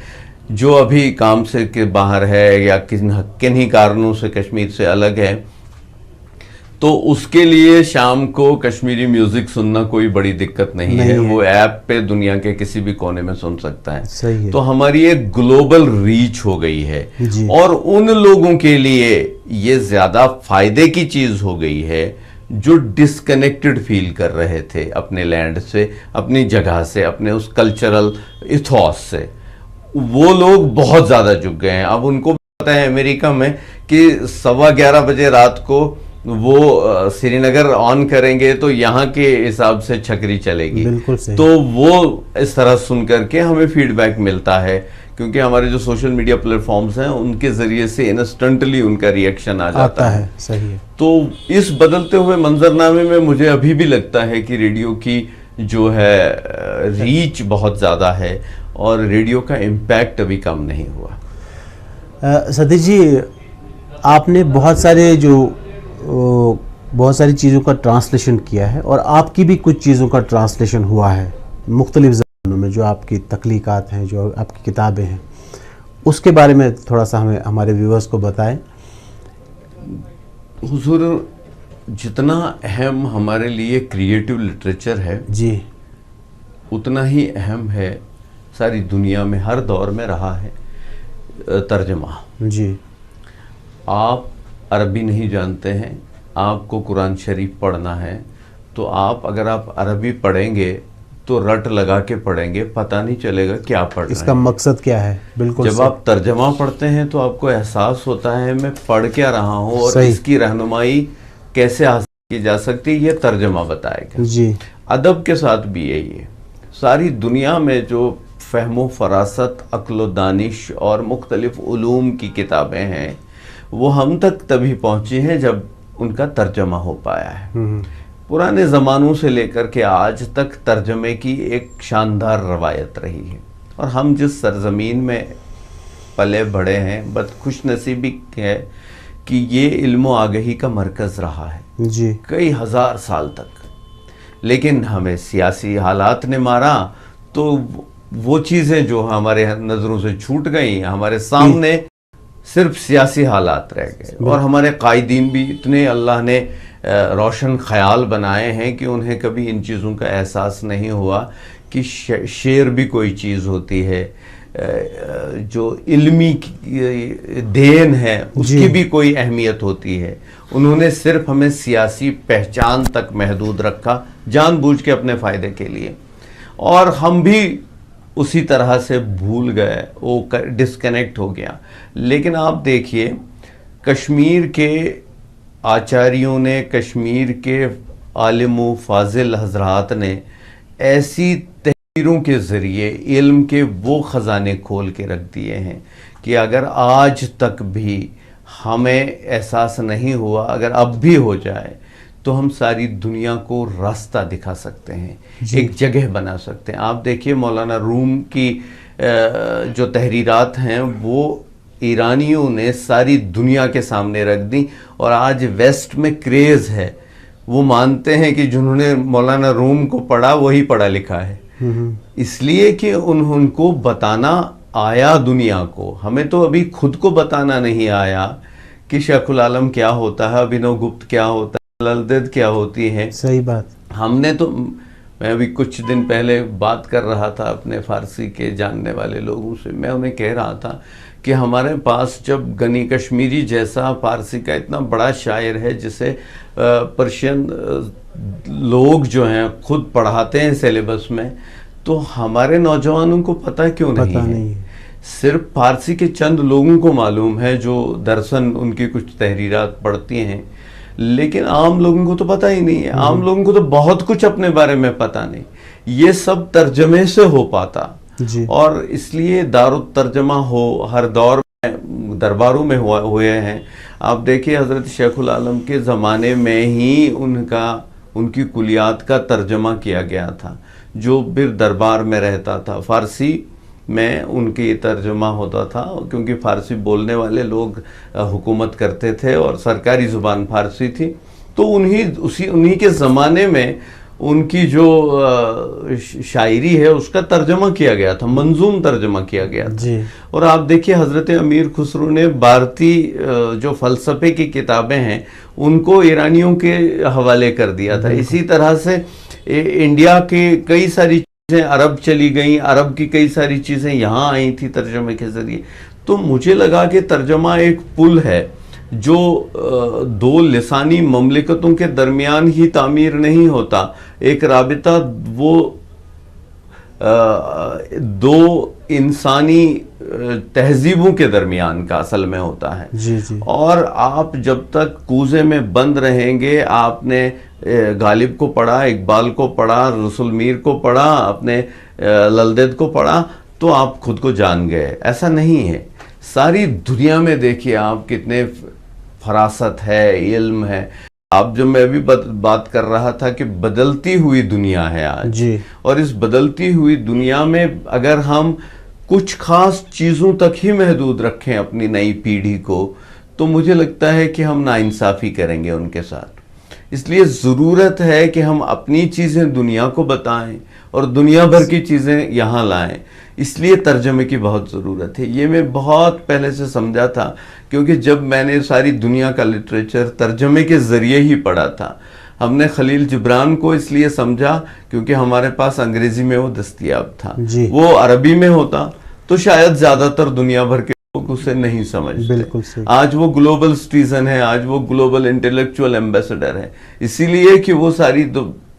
जो अभी काम से के बाहर है या किन्हीं कारणों से कश्मीर से अलग है, तो उसके लिए शाम को कश्मीरी म्यूजिक सुनना कोई बड़ी दिक्कत नहीं है। वो ऐप पे दुनिया के किसी भी कोने में सुन सकता है। सही है। तो हमारी एक ग्लोबल रीच हो गई है, और उन लोगों के लिए ये ज्यादा फायदे की चीज हो गई है जो डिस्कनेक्टेड फील कर रहे थे अपने लैंड से, अपनी जगह से, अपने उस कल्चरल इथॉस से। वो लोग बहुत ज्यादा झुक गए हैं। अब उनको पता है अमेरिका में कि 11:15 बजे रात को वो श्रीनगर ऑन करेंगे तो यहाँ के हिसाब से छकरी चलेगी। बिल्कुल सही। तो वो इस तरह सुन करके हमें फीडबैक मिलता है, क्योंकि हमारे जो सोशल मीडिया प्लेटफॉर्म्स हैं उनके जरिए से इंस्टेंटली उनका रिएक्शन आ जाता है। सही है। तो इस बदलते हुए मंजरनामे में मुझे अभी भी लगता है कि रेडियो की जो है रीच बहुत ज़्यादा है, और रेडियो का इम्पैक्ट अभी कम नहीं हुआ। सतीश जी, आपने बहुत सारी चीज़ों का ट्रांसलेशन किया है, और आपकी भी कुछ चीज़ों का ट्रांसलेशन हुआ है मुख्तलिफ ज़बानों में, जो आपकी तख्लीक़ात हैं, जो आपकी किताबें हैं, उसके बारे में थोड़ा सा हमें, हमारे व्यूअर्स को बताएं। हुजूर, जितना अहम हमारे लिए क्रिएटिव लिटरेचर है जी, उतना ही अहम है, सारी दुनिया में हर दौर में रहा है, तर्जमा। जी। आप अरबी नहीं जानते हैं, आपको कुरान शरीफ पढ़ना है, तो अगर आप अरबी पढ़ेंगे तो रट लगा के पढ़ेंगे, पता नहीं चलेगा क्या पढ़ रहे हैं। इसका मकसद क्या है? बिल्कुल। जब आप तर्जमा पढ़ते हैं तो आपको एहसास होता है मैं पढ़ क्या रहा हूँ, और इसकी रहनुमाई कैसे हासिल की जा सकती है, ये तर्जमा बताएगा। जी। अदब के साथ भी यही है। सारी दुनिया में जो फ़हमो फरासत, अक्ल व दानिश और मुख्तलिफ उलूम की किताबें हैं, वो हम तक तभी पहुंची हैं जब उनका तर्जमा हो पाया है। पुराने ज़मानों से लेकर के आज तक तर्जमे की एक शानदार रवायत रही है, और हम जिस सरजमीन में पले बढ़े हैं, बदखुशनसीबी है कि ये इल्म आगही का मरकज़ रहा है जी, कई हज़ार साल तक। लेकिन हमें सियासी हालात ने मारा, तो वो चीज़ें जो हमारे नज़रों से छूट गई, हमारे सामने सिर्फ सियासी हालात रह गए, और हमारे कायदीन भी इतने अल्लाह ने रोशन ख्याल बनाए हैं कि उन्हें कभी इन चीज़ों का एहसास नहीं हुआ कि शेर भी कोई चीज़ होती है, जो इल्मी देन है उसकी भी कोई अहमियत होती है। उन्होंने सिर्फ हमें सियासी पहचान तक महदूद रखा, जानबूझ के अपने फ़ायदे के लिए, और हम भी उसी तरह से भूल गए, वो डिस्कनेक्ट हो गया। लेकिन आप देखिए, कश्मीर के आचार्यों ने, कश्मीर के आलिम फाजिल हजरात ने ऐसी तहरीरों के ज़रिए इल्म के वो ख़जाने खोल के रख दिए हैं कि अगर आज तक भी हमें एहसास नहीं हुआ, अगर अब भी हो जाए तो हम सारी दुनिया को रास्ता दिखा सकते हैं, एक जगह बना सकते हैं। आप देखिए, मौलाना रूम की जो तहरीरात हैं वो ईरानियों ने सारी दुनिया के सामने रख दी, और आज वेस्ट में क्रेज़ है, वो मानते हैं कि जिन्होंने मौलाना रूम को पढ़ा वही पढ़ा लिखा है, इसलिए कि उनको बताना आया दुनिया को। हमें तो अभी खुद को बताना नहीं आया कि शेखुल आलम क्या होता है, अभिनव गुप्त क्या होता है, ललदेद क्या होती है। सही बात। हमने तो, मैं अभी कुछ दिन पहले बात कर रहा था अपने फारसी के जानने वाले लोगों से, मैं उन्हें कह रहा था कि हमारे पास जब गनी कश्मीरी जैसा फारसी का इतना बड़ा शायर है, जिसे पर्शियन लोग जो हैं खुद पढ़ाते हैं सिलेबस में, तो हमारे नौजवानों को पता क्यों नहीं पता है? नहीं है। सिर्फ फारसी के चंद लोगों को मालूम है जो दरअसल उनकी कुछ तहरीरात पढ़ती हैं, लेकिन आम लोगों को तो पता ही नहीं है। आम लोगों को तो बहुत कुछ अपने बारे में पता नहीं। ये सब तर्जमे से हो पाता जी। और इसलिए दारुत तर्जमा हो हर दौर में दरबारों में हुए हैं। आप देखिए हज़रत शेखुल आलम के ज़माने में ही उनकी कुलियात का तर्जमा किया गया था, जो फिर दरबार में रहता था। फारसी में उनकी तर्जमा होता था, क्योंकि फारसी बोलने वाले लोग हुकूमत करते थे और सरकारी ज़ुबान फारसी थी। तो उन्हीं के ज़माने में उनकी जो शायरी है उसका तर्जमा किया गया था, मंजूम तर्जमा किया गया था जी। और आप देखिए हज़रत अमीर खुसरो ने भारतीय जो फ़लसफ़े की किताबें हैं उनको ईरानियों के हवाले कर दिया था। इसी तरह से इंडिया के कई सारी चीज़ें अरब चली गई, अरब की कई सारी चीज़ें यहाँ आई थी तर्जमे के ज़रिए। तो मुझे लगा कि तर्जमा एक पुल है जो दो लिसानी ममलिकतों के दरमियान ही तामीर नहीं होता, एक राबिता वो दो इंसानी तहजीबों के दरमियान का असल में होता है। जी जी। और आप जब तक कूजे में बंद रहेंगे, आपने गालिब को पढ़ा, इकबाल को पढ़ा, रसूल मीर को पढ़ा, अपने ललदेद को पढ़ा, तो आप खुद को जान गए। ऐसा नहीं है। सारी दुनिया में देखिए आप कितने फरासत है, इल्म है। आप जो मैं भी बात कर रहा था कि बदलती हुई दुनिया है आज जी। और इस बदलती हुई दुनिया में अगर हम कुछ खास चीज़ों तक ही महदूद रखें अपनी नई पीढ़ी को, तो मुझे लगता है कि हम नाइंसाफ़ी करेंगे उनके साथ। इसलिए ज़रूरत है कि हम अपनी चीज़ें दुनिया को बताएं और दुनिया भर की चीज़ें यहाँ लाएं। इसलिए तर्जमे की बहुत ज़रूरत है। ये मैं बहुत पहले से समझा था, क्योंकि जब मैंने सारी दुनिया का लिटरेचर तर्जमे के ज़रिए ही पढ़ा था। हमने खलील जिब्रान को इसलिए समझा क्योंकि हमारे पास अंग्रेज़ी में वो दस्तयाब था। वो अरबी में होता तो शायद ज़्यादातर दुनिया भर के लोग उसे नहीं समझते। बिल्कुल सही। आज वो ग्लोबल सिटीजन है, आज वो ग्लोबल इंटेलेक्चुअल एम्बेसडर है, इसीलिए कि वो सारी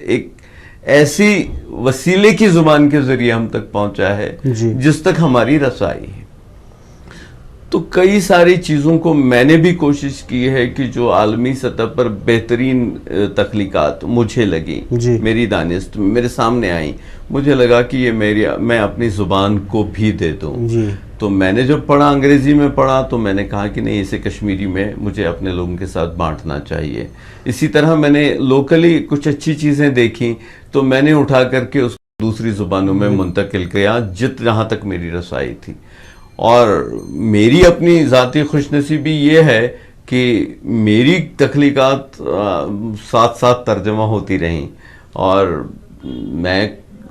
एक ऐसी वसीले की जुबान के जरिए हम तक पहुंचा है जिस तक हमारी रसाई है। तो कई सारी चीज़ों को मैंने भी कोशिश की है कि जो आलमी सतह पर बेहतरीन तख्लीकात मुझे लगी, मेरी दानिस्त मेरे सामने आई, मुझे लगा कि ये मैं अपनी ज़ुबान को भी दे दूँ। तो मैंने जब पढ़ा, अंग्रेज़ी में पढ़ा, तो मैंने कहा कि नहीं, इसे कश्मीरी में मुझे अपने लोगों के साथ बांटना चाहिए। इसी तरह मैंने लोकली कुछ अच्छी चीज़ें देखी तो मैंने उठा करके उसको दूसरी ज़ुबानों में मुंतकिल किया जहाँ तक मेरी रसाई थी। और मेरी अपनी ज़ाती खुशनसीबी ये है कि मेरी तख्लीकात साथ साथ तर्जमा होती रहीं और मैं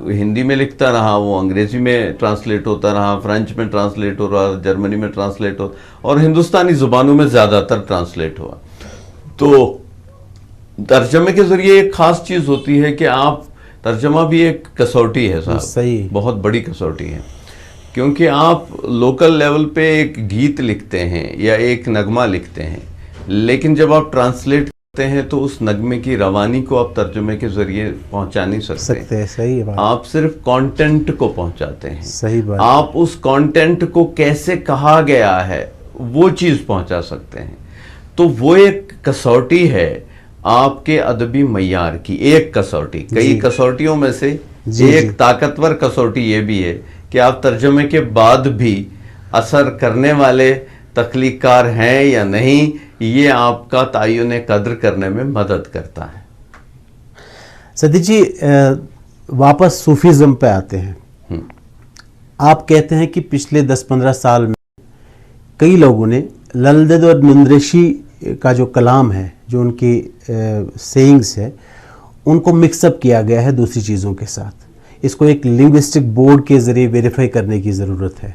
हिंदी में लिखता रहा, वो अंग्रेज़ी में ट्रांसलेट होता रहा, फ्रेंच में ट्रांसलेट हो रहा, जर्मनी में ट्रांसलेट हो और हिंदुस्तानी ज़ुबानों में ज़्यादातर ट्रांसलेट हुआ। तो तर्जमे के ज़रिए एक ख़ास चीज़ होती है कि आप तर्जमा भी एक कसौटी है साहब, सही, बहुत बड़ी कसौटी है, क्योंकि आप लोकल लेवल पे एक गीत लिखते हैं या एक नगमा लिखते हैं, लेकिन जब आप ट्रांसलेट करते हैं तो उस नगमे की रवानी को आप तर्जुमे के जरिए पहुंचा नहीं सकते। सही बात। आप सिर्फ कंटेंट को पहुंचाते हैं। सही बात। आप उस कंटेंट को कैसे कहा गया है वो चीज़ पहुंचा सकते हैं। तो वो एक कसौटी है आपके अदबी मय्यार की, एक कसौटी, कई कसौटियों में से एक ताकतवर कसौटी ये भी है कि आप तर्जुमे के बाद भी असर करने वाले तख्लीकार हैं या नहीं, ये आपका तायुन कद्र करने में मदद करता है। सदी जी, वापस सूफीज़म पे आते हैं। आप कहते हैं कि पिछले 10-15 साल में कई लोगों ने ललदेद और मुंदरेशी का जो कलाम है, जो उनकी सेइंग्स है, उनको मिक्सअप किया गया है दूसरी चीज़ों के साथ। इसको एक लिंग्विस्टिक बोर्ड के ज़रिए वेरीफाई करने की ज़रूरत है।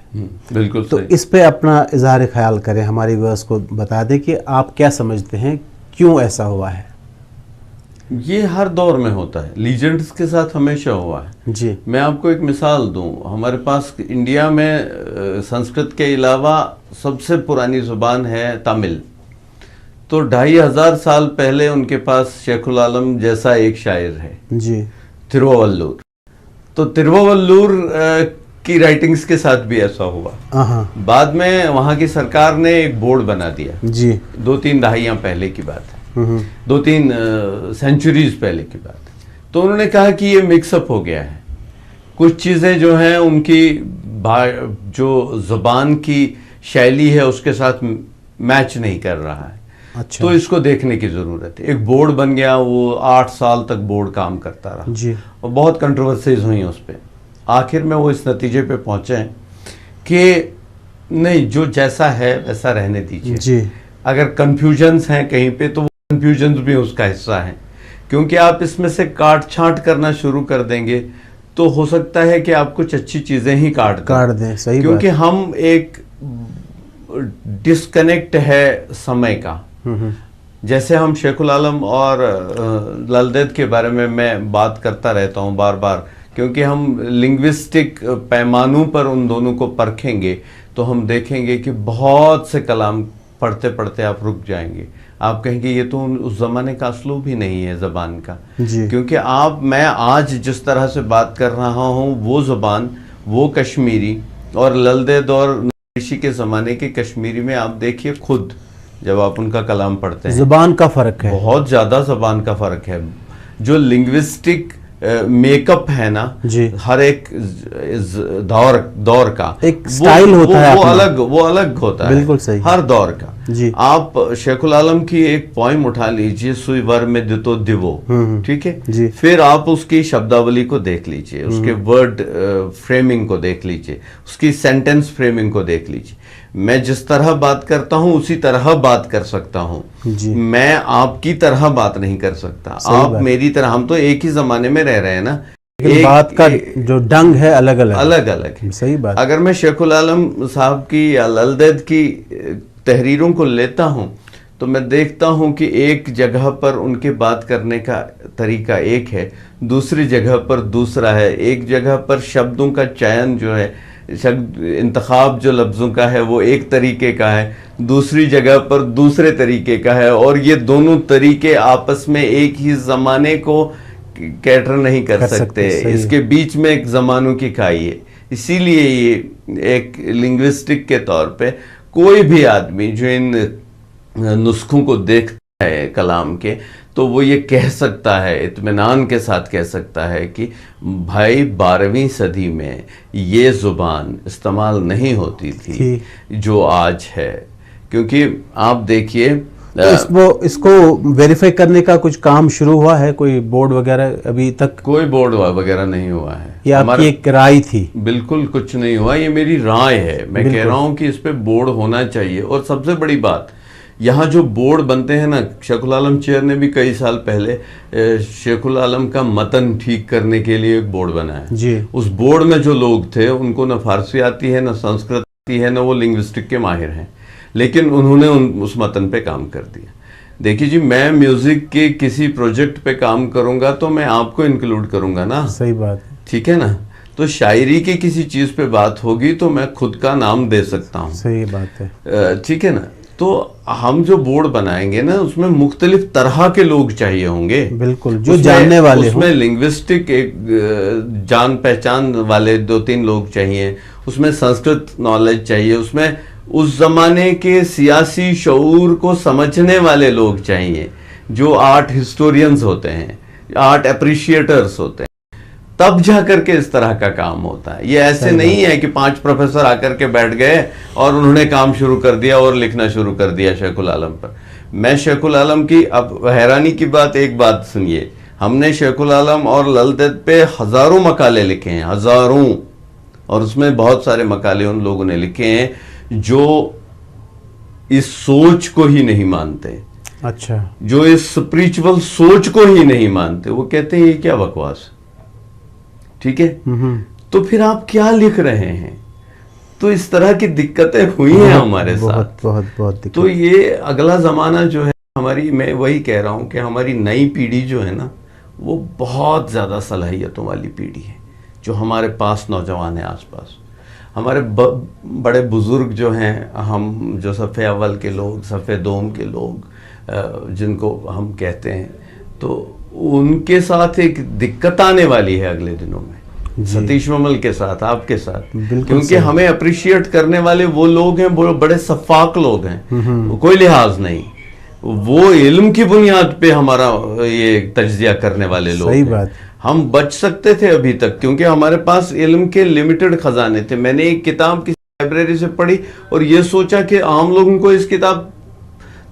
बिल्कुल तो इस पे अपना इजहार ख्याल करें, हमारे व्यूअर्स को बता दें कि आप क्या समझते हैं, क्यों ऐसा हुआ है। ये हर दौर में होता है, लीजेंड्स के साथ हमेशा हुआ है जी। मैं आपको एक मिसाल दूं, हमारे पास इंडिया में संस्कृत के अलावा सबसे पुरानी ज़ुबान है तमिल। तो 2500 साल पहले उनके पास शेखुल आलम जैसा एक शायर है जी, तिरुवल्लुर। तो तिरुवल्लुवर की राइटिंग्स के साथ भी ऐसा हुआ। बाद में वहाँ की सरकार ने एक बोर्ड बना दिया जी, 2-3 दहाइयाँ पहले की बात है, 2-3 सेंचुरीज पहले की बात है। तो उन्होंने कहा कि ये मिक्सअप हो गया है, कुछ चीज़ें जो हैं उनकी जो ज़बान की शैली है उसके साथ मैच नहीं कर रहा है। अच्छा। तो इसको देखने की ज़रूरत है। एक बोर्ड बन गया, वो 8 साल तक बोर्ड काम करता रहा जी, और बहुत कंट्रोवर्सीज हुई उस पर। आखिर में वो इस नतीजे पे पहुंचे हैं कि नहीं, जो जैसा है वैसा रहने दीजिए जी, अगर कन्फ्यूजन्स हैं कहीं पे तो वो कन्फ्यूजन्स भी उसका हिस्सा है, क्योंकि आप इसमें से काट छांट करना शुरू कर देंगे तो हो सकता है कि आप कुछ अच्छी चीज़ें ही काट दें। सही क्योंकि हम एक डिस्कनेक्ट है समय का। जैसे हम शेखुल आलम और ललदेद के बारे में मैं बात करता रहता हूँ बार बार, क्योंकि हम लिंग्विस्टिक पैमानों पर उन दोनों को परखेंगे तो हम देखेंगे कि बहुत से कलाम पढ़ते पढ़ते आप रुक जाएंगे। आप कहेंगे ये तो उस ज़माने का असलूब ही नहीं है ज़बान का, क्योंकि मैं आज जिस तरह से बात कर रहा हूँ वो ज़बान, वो कश्मीरी और ललदेद और ऋषि के ज़माने की कश्मीरी में आप देखिए खुद जब आप उनका कलाम पढ़ते हैं, ज़बान का फ़र्क है, बहुत ज़्यादा ज़बान का फ़र्क है। जो लिंग्विस्टिक मेकअप है ना जी, हर एक दौर का एक स्टाइल होता है, वो अलग होता है, बिल्कुल सही, हर दौर का जी। आप शेखुल आलम की एक पोइम उठा लीजिए, सुई वर में दितो दिवो, ठीक है जी, फिर आप उसकी शब्दावली को देख लीजिए, उसके वर्ड फ्रेमिंग को देख लीजिए, उसकी सेंटेंस फ्रेमिंग को देख लीजिए। मैं जिस तरह बात करता हूं उसी तरह बात कर सकता हूं, मैं आपकी तरह बात नहीं कर सकता, आप मेरी तरह, हम तो एक ही जमाने में रह रहे हैं ना, एक बात का जो ढंग है अलग अलग है। सही बात। अगर मैं शेखुल आलम साहब की या ललदेद की तहरीरों को लेता हूं तो मैं देखता हूं कि एक जगह पर उनके बात करने का तरीका एक है, दूसरी जगह पर दूसरा है, एक जगह पर शब्दों का चयन जो है, इंतखाब जो लफ्ज़ों का है वो एक तरीके का है, दूसरी जगह पर दूसरे तरीके का है, और ये दोनों तरीके आपस में एक ही ज़माने को कैटर नहीं कर सकते। इसके बीच में एक ज़मानों की खाई है। इसीलिए ये एक लिंग्विस्टिक के तौर पे कोई भी आदमी जो इन नुस्खों को देखता है कलाम के, तो वो ये कह सकता है, इत्मीनान के साथ कह सकता है कि भाई 12वीं सदी में ये ज़ुबान इस्तेमाल नहीं होती थी जो आज है। क्योंकि आप देखिए तो इसको वेरीफाई करने का कुछ काम शुरू हुआ है, कोई बोर्ड वगैरह? अभी तक कोई बोर्ड वगैरह नहीं हुआ है। ये आपकी एक राय थी? बिल्कुल कुछ नहीं हुआ, ये मेरी राय है। मैं कह रहा हूँ कि इस पे बोर्ड होना चाहिए। और सबसे बड़ी बात, यहाँ जो बोर्ड बनते हैं ना, शेखुल आलम चेयर ने भी कई साल पहले शेखुल आलम का मतन ठीक करने के लिए एक बोर्ड बनाया जी। उस बोर्ड में जो लोग थे उनको न फारसी आती है, न संस्कृत आती है, न वो लिंग्विस्टिक के माहिर हैं, लेकिन उन्होंने उस मतन पे काम कर दिया। देखिए जी, मैं म्यूजिक के किसी प्रोजेक्ट पे काम करूंगा तो मैं आपको इंक्लूड करूंगा ना। सही बात है, ठीक है ना। तो शायरी की किसी चीज पे बात होगी तो मैं खुद का नाम दे सकता हूँ। सही बात है, ठीक है ना। तो हम जो बोर्ड बनाएंगे ना उसमें मुख्तलिफ तरह के लोग चाहिए होंगे, बिल्कुल, जो जानने वाले उसमें लिंग्विस्टिक एक जान पहचान वाले 2-3 लोग चाहिए, उसमें संस्कृत नॉलेज चाहिए, उसमें उस जमाने के सियासी शऊर को समझने वाले लोग चाहिए, जो आर्ट हिस्टोरियंस होते हैं, आर्ट एप्रिशिएटर्स होते हैं, तब जा करके इस तरह का काम होता है। ये ऐसे नहीं है कि 5 प्रोफेसर आकर के बैठ गए और उन्होंने काम शुरू कर दिया और लिखना शुरू कर दिया शेखुल आलम पर। मैं शेखुल आलम की, अब हैरानी की बात, एक बात सुनिए, हमने शेखुल आलम और ललदेद पे हजारों मकाले लिखे हैं, हजारों, और उसमें बहुत सारे मकाले उन लोगों ने लिखे हैं जो इस सोच को ही नहीं मानते। अच्छा, जो इस स्पिरिचुअल सोच को ही नहीं मानते, वो कहते हैं ये क्या बकवास। ठीक है, तो फिर आप क्या लिख रहे हैं? तो इस तरह की दिक्कतें हुई हैं हमारे साथ, बहुत तो ये अगला जमाना जो है हमारी, मैं वही कह रहा हूं कि हमारी नई पीढ़ी जो है ना, वो बहुत ज्यादा सलाहियतों वाली पीढ़ी है। जो हमारे पास नौजवान है आसपास, हमारे बड़े बुजुर्ग जो हैं, हम जो सफ़े अव्वल के लोग, सफ़े दोम के लोग जिनको हम कहते हैं, तो उनके साथ एक दिक्कत आने वाली है अगले दिनों में। सतीश विमल के साथ, आपके साथ, बिल्कुल क्योंकि सही। हमें अप्रिशिएट करने वाले वो लोग हैं, वो बड़े सफाक लोग हैं, कोई लिहाज नहीं, वो इल्म की बुनियाद पे हमारा ये तज्जिया करने वाले लोग सही हैं। बात। हम बच सकते थे अभी तक, क्योंकि हमारे पास इल्म के लिमिटेड खजाने थे। मैंने एक किताब किसी लाइब्रेरी से पढ़ी और ये सोचा कि आम लोगों को इस किताब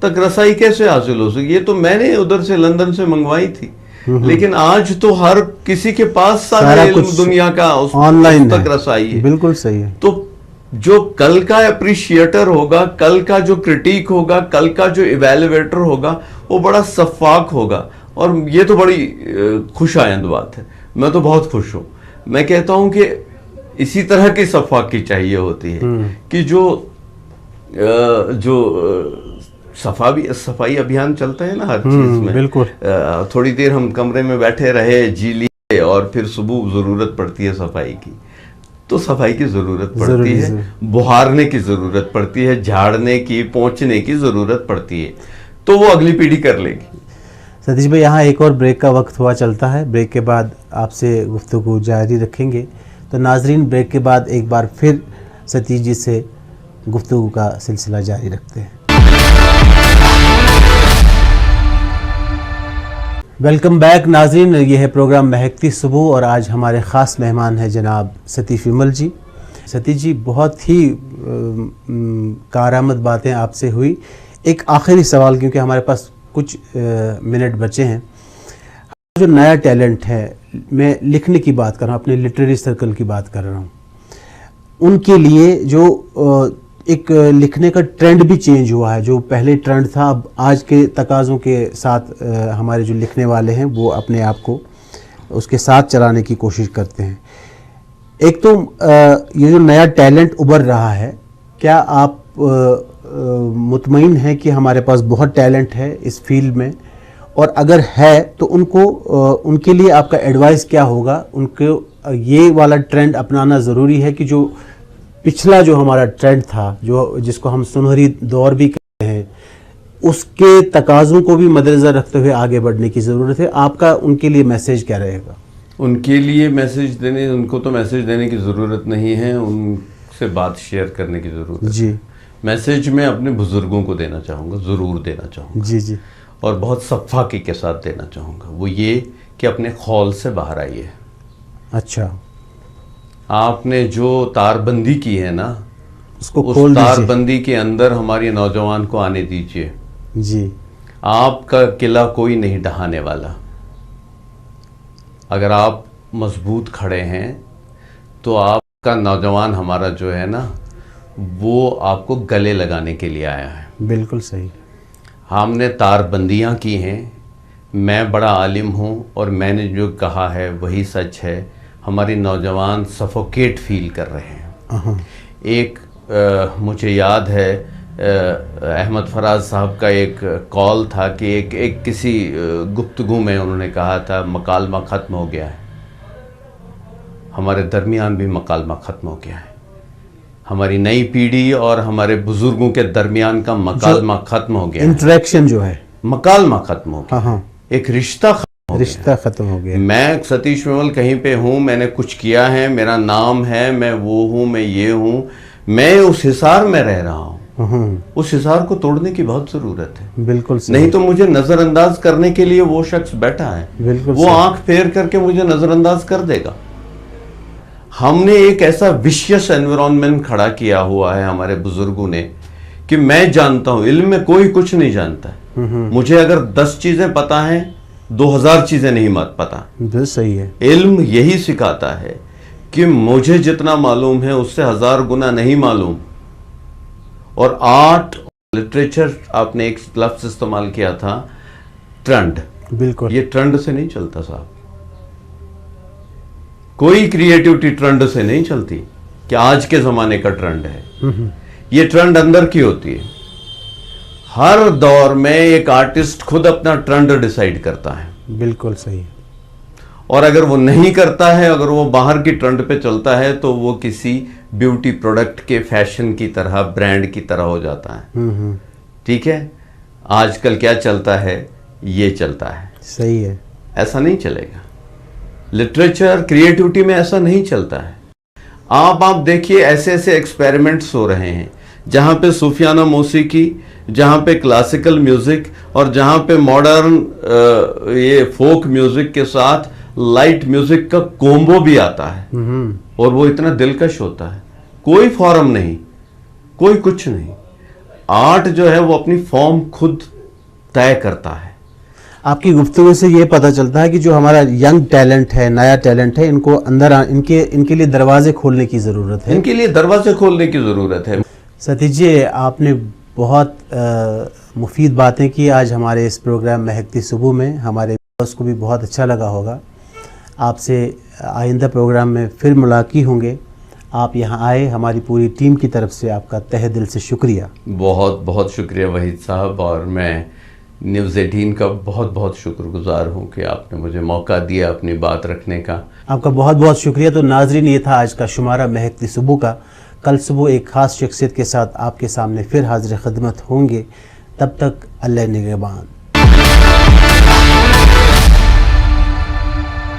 तक रसाई कैसे हासिल हो सके, ये तो मैंने उधर से लंदन से मंगवाई थी, लेकिन आज तो हर किसी के पास सारा इल्म दुनिया का ऑनलाइन तक रसाई है। बिल्कुल सही है। तो जो कल का अप्रिशिएटर होगा, कल का जो क्रिटिक होगा, कल का जो इवेल्युएटर होगा, वो बड़ा सफाक होगा, और ये तो बड़ी खुश आयंद बात है। मैं तो बहुत खुश हूं। मैं कहता हूं कि इसी तरह की सफाकी चाहिए होती है कि सफाई अभियान चलता है ना हर चीज में। बिल्कुल। थोड़ी देर हम कमरे में बैठे रहे, जी लिए, और फिर सुबह जरूरत पड़ती है सफाई की, तो सफाई की जरूरत पड़ती है, बुहारने की जरूरत पड़ती है, झाड़ने की, पोंछने की जरूरत पड़ती है, तो वो अगली पीढ़ी कर लेगी। सतीश भाई, यहाँ एक और ब्रेक का वक्त हुआ चलता है। ब्रेक के बाद आपसे गुफ्तगू जारी रखेंगे। तो नाजरीन, ब्रेक के बाद एक बार फिर सतीश जी से गुफ्तगू का सिलसिला जारी रखते हैं। वेलकम बैक नाजरीन, ये है प्रोग्राम महकती सुबह और आज हमारे ख़ास मेहमान हैं जनाब सतीश विमल जी। सतीश जी, बहुत ही कारआमद बातें आपसे हुई। एक आखिरी सवाल, क्योंकि हमारे पास कुछ मिनट बचे हैं। जो नया टैलेंट है, मैं लिखने की बात कर रहा हूँ, अपने लिटरेरी सर्कल की बात कर रहा हूँ, उनके लिए जो एक लिखने का ट्रेंड भी चेंज हुआ है। जो पहले ट्रेंड था, अब आज के तकाज़ों के साथ हमारे जो लिखने वाले हैं वो अपने आप को उसके साथ चलाने की कोशिश करते हैं। एक तो ये जो नया टैलेंट उभर रहा है, क्या आप मुतमईन हैं कि हमारे पास बहुत टैलेंट है इस फील्ड में, और अगर है तो उनके लिए आपका एडवाइस क्या होगा? उनको ये वाला ट्रेंड अपनाना ज़रूरी है कि जो पिछला जो हमारा ट्रेंड था, जो जिसको हम सुनहरी दौर भी कहते हैं, उसके तकाज़ों को भी मद्देनज़र रखते हुए आगे बढ़ने की ज़रूरत है। आपका उनके लिए मैसेज क्या रहेगा? उनके लिए उनको तो मैसेज देने की ज़रूरत नहीं है, उनसे बात शेयर करने की ज़रूरत है। जी। मैसेज मैं अपने बुजुर्गों को देना चाहूँगा, ज़रूर देना चाहूँगा। जी जी। और बहुत सफ़ाकी के साथ देना चाहूँगा। वो ये कि अपने खौल से बाहर आइए। अच्छा। आपने जो तारबंदी की है ना, उसको उस खोल दीजिए। तारबंदी के अंदर हमारे नौजवान को आने दीजिए। जी। आपका किला कोई नहीं ढहाने वाला। अगर आप मजबूत खड़े हैं तो आपका नौजवान हमारा जो है ना, वो आपको गले लगाने के लिए आया है। बिल्कुल सही। हमने तारबंदियाँ की हैं। मैं बड़ा आलिम हूँ और मैंने जो कहा है वही सच है। हमारे नौजवान सफोकेट फील कर रहे हैं। एक मुझे याद है अहमद फराज साहब का एक कॉल था कि एक किसी गुफ्तगू में उन्होंने कहा था मकालमा ख़त्म हो गया है। हमारे दरमियान भी मकालमा ख़त्म हो गया है। हमारी नई पीढ़ी और हमारे बुजुर्गों के दरमियान का मकालमा ख़त्म हो गया। इंटरेक्शन जो है, मकालमा ख़त्म हो गया। हाँ। एक रिश्ता ख़त्म हो गया। मैं सतीश विमल कहीं पे हूँ, मैंने कुछ किया है, मेरा नाम है, मैं वो हूँ, मैं ये हूँ, मैं उस हिसार में रह रहा हूँ। उस हिसार को तोड़ने की बहुत ज़रूरत है। बिल्कुल सही। नहीं तो मुझे नज़रअंदाज करने के लिए वो शख्स बैठा है, बिल्कुल वो आंख फेर करके मुझे नज़रअंदाज कर देगा। हमने एक ऐसा विशियस एनवायरनमेंट खड़ा किया हुआ है हमारे बुजुर्गों ने कि मैं जानता हूँ, इल्म में कोई कुछ नहीं जानता है। मुझे अगर 10 चीज़ें पता हैं, 2000 चीज़ें नहीं पता। बिल्कुल सही है। इल्म यही सिखाता है कि मुझे जितना मालूम है उससे 1000 गुना नहीं मालूम। और आर्ट, लिटरेचर, आपने एक लफ्ज़ इस्तेमाल किया था, ट्रेंड। बिल्कुल। ये ट्रेंड से नहीं चलता साहब। कोई क्रिएटिविटी ट्रेंड से नहीं चलती कि आज के ज़माने का ट्रेंड है। ये ट्रेंड अंदर की होती है। हर दौर में एक आर्टिस्ट खुद अपना ट्रेंड डिसाइड करता है। बिल्कुल सही। और अगर वो नहीं करता है, अगर वो बाहर की ट्रेंड पे चलता है, तो वो किसी ब्यूटी प्रोडक्ट के फैशन की तरह, ब्रांड की तरह हो जाता है। ठीक है, आजकल क्या चलता है, ये चलता है। सही है। ऐसा नहीं चलेगा। लिटरेचर क्रिएटिविटी में ऐसा नहीं चलता है। आप देखिए ऐसे ऐसे एक्सपेरिमेंट्स हो रहे हैं जहाँ पे सूफियाना मौसीकी, जहाँ पे क्लासिकल म्यूजिक और जहाँ पे मॉडर्न ये फोक म्यूजिक के साथ लाइट म्यूजिक का कॉम्बो भी आता है और वो इतना दिलकश होता है। कोई फॉर्म नहीं, कोई कुछ नहीं। आर्ट जो है वो अपनी फॉर्म खुद तय करता है। आपकी गुफ्तगू से ये पता चलता है कि जो हमारा यंग टैलेंट है, नया टैलेंट है, इनको अंदर इनके लिए दरवाजे खोलने की ज़रूरत है। इनके लिए दरवाजे खोलने की ज़रूरत है। सतीश जी, आपने बहुत मुफीद बातें की आज हमारे इस प्रोग्राम महकती सुबह में। हमारे व्यूअर्स को भी बहुत अच्छा लगा होगा। आपसे आइंदा प्रोग्राम में फिर मुलाकात होंगे। आप यहाँ आए, हमारी पूरी टीम की तरफ से आपका तहे दिल से शुक्रिया। बहुत बहुत शुक्रिया वहीद साहब, और मैं न्यूज़ 18 का बहुत बहुत शुक्रगुजार हूँ कि आपने मुझे मौका दिया अपनी बात रखने का। आपका बहुत बहुत शुक्रिया। तो नाजरीन, ये था आज का शुमारा महकती सुबह का। कल सुबह एक ख़ास शख्सियत के साथ आपके सामने फिर हाजिर खिदमत होंगे। तब तक अल्लाह निगहबान।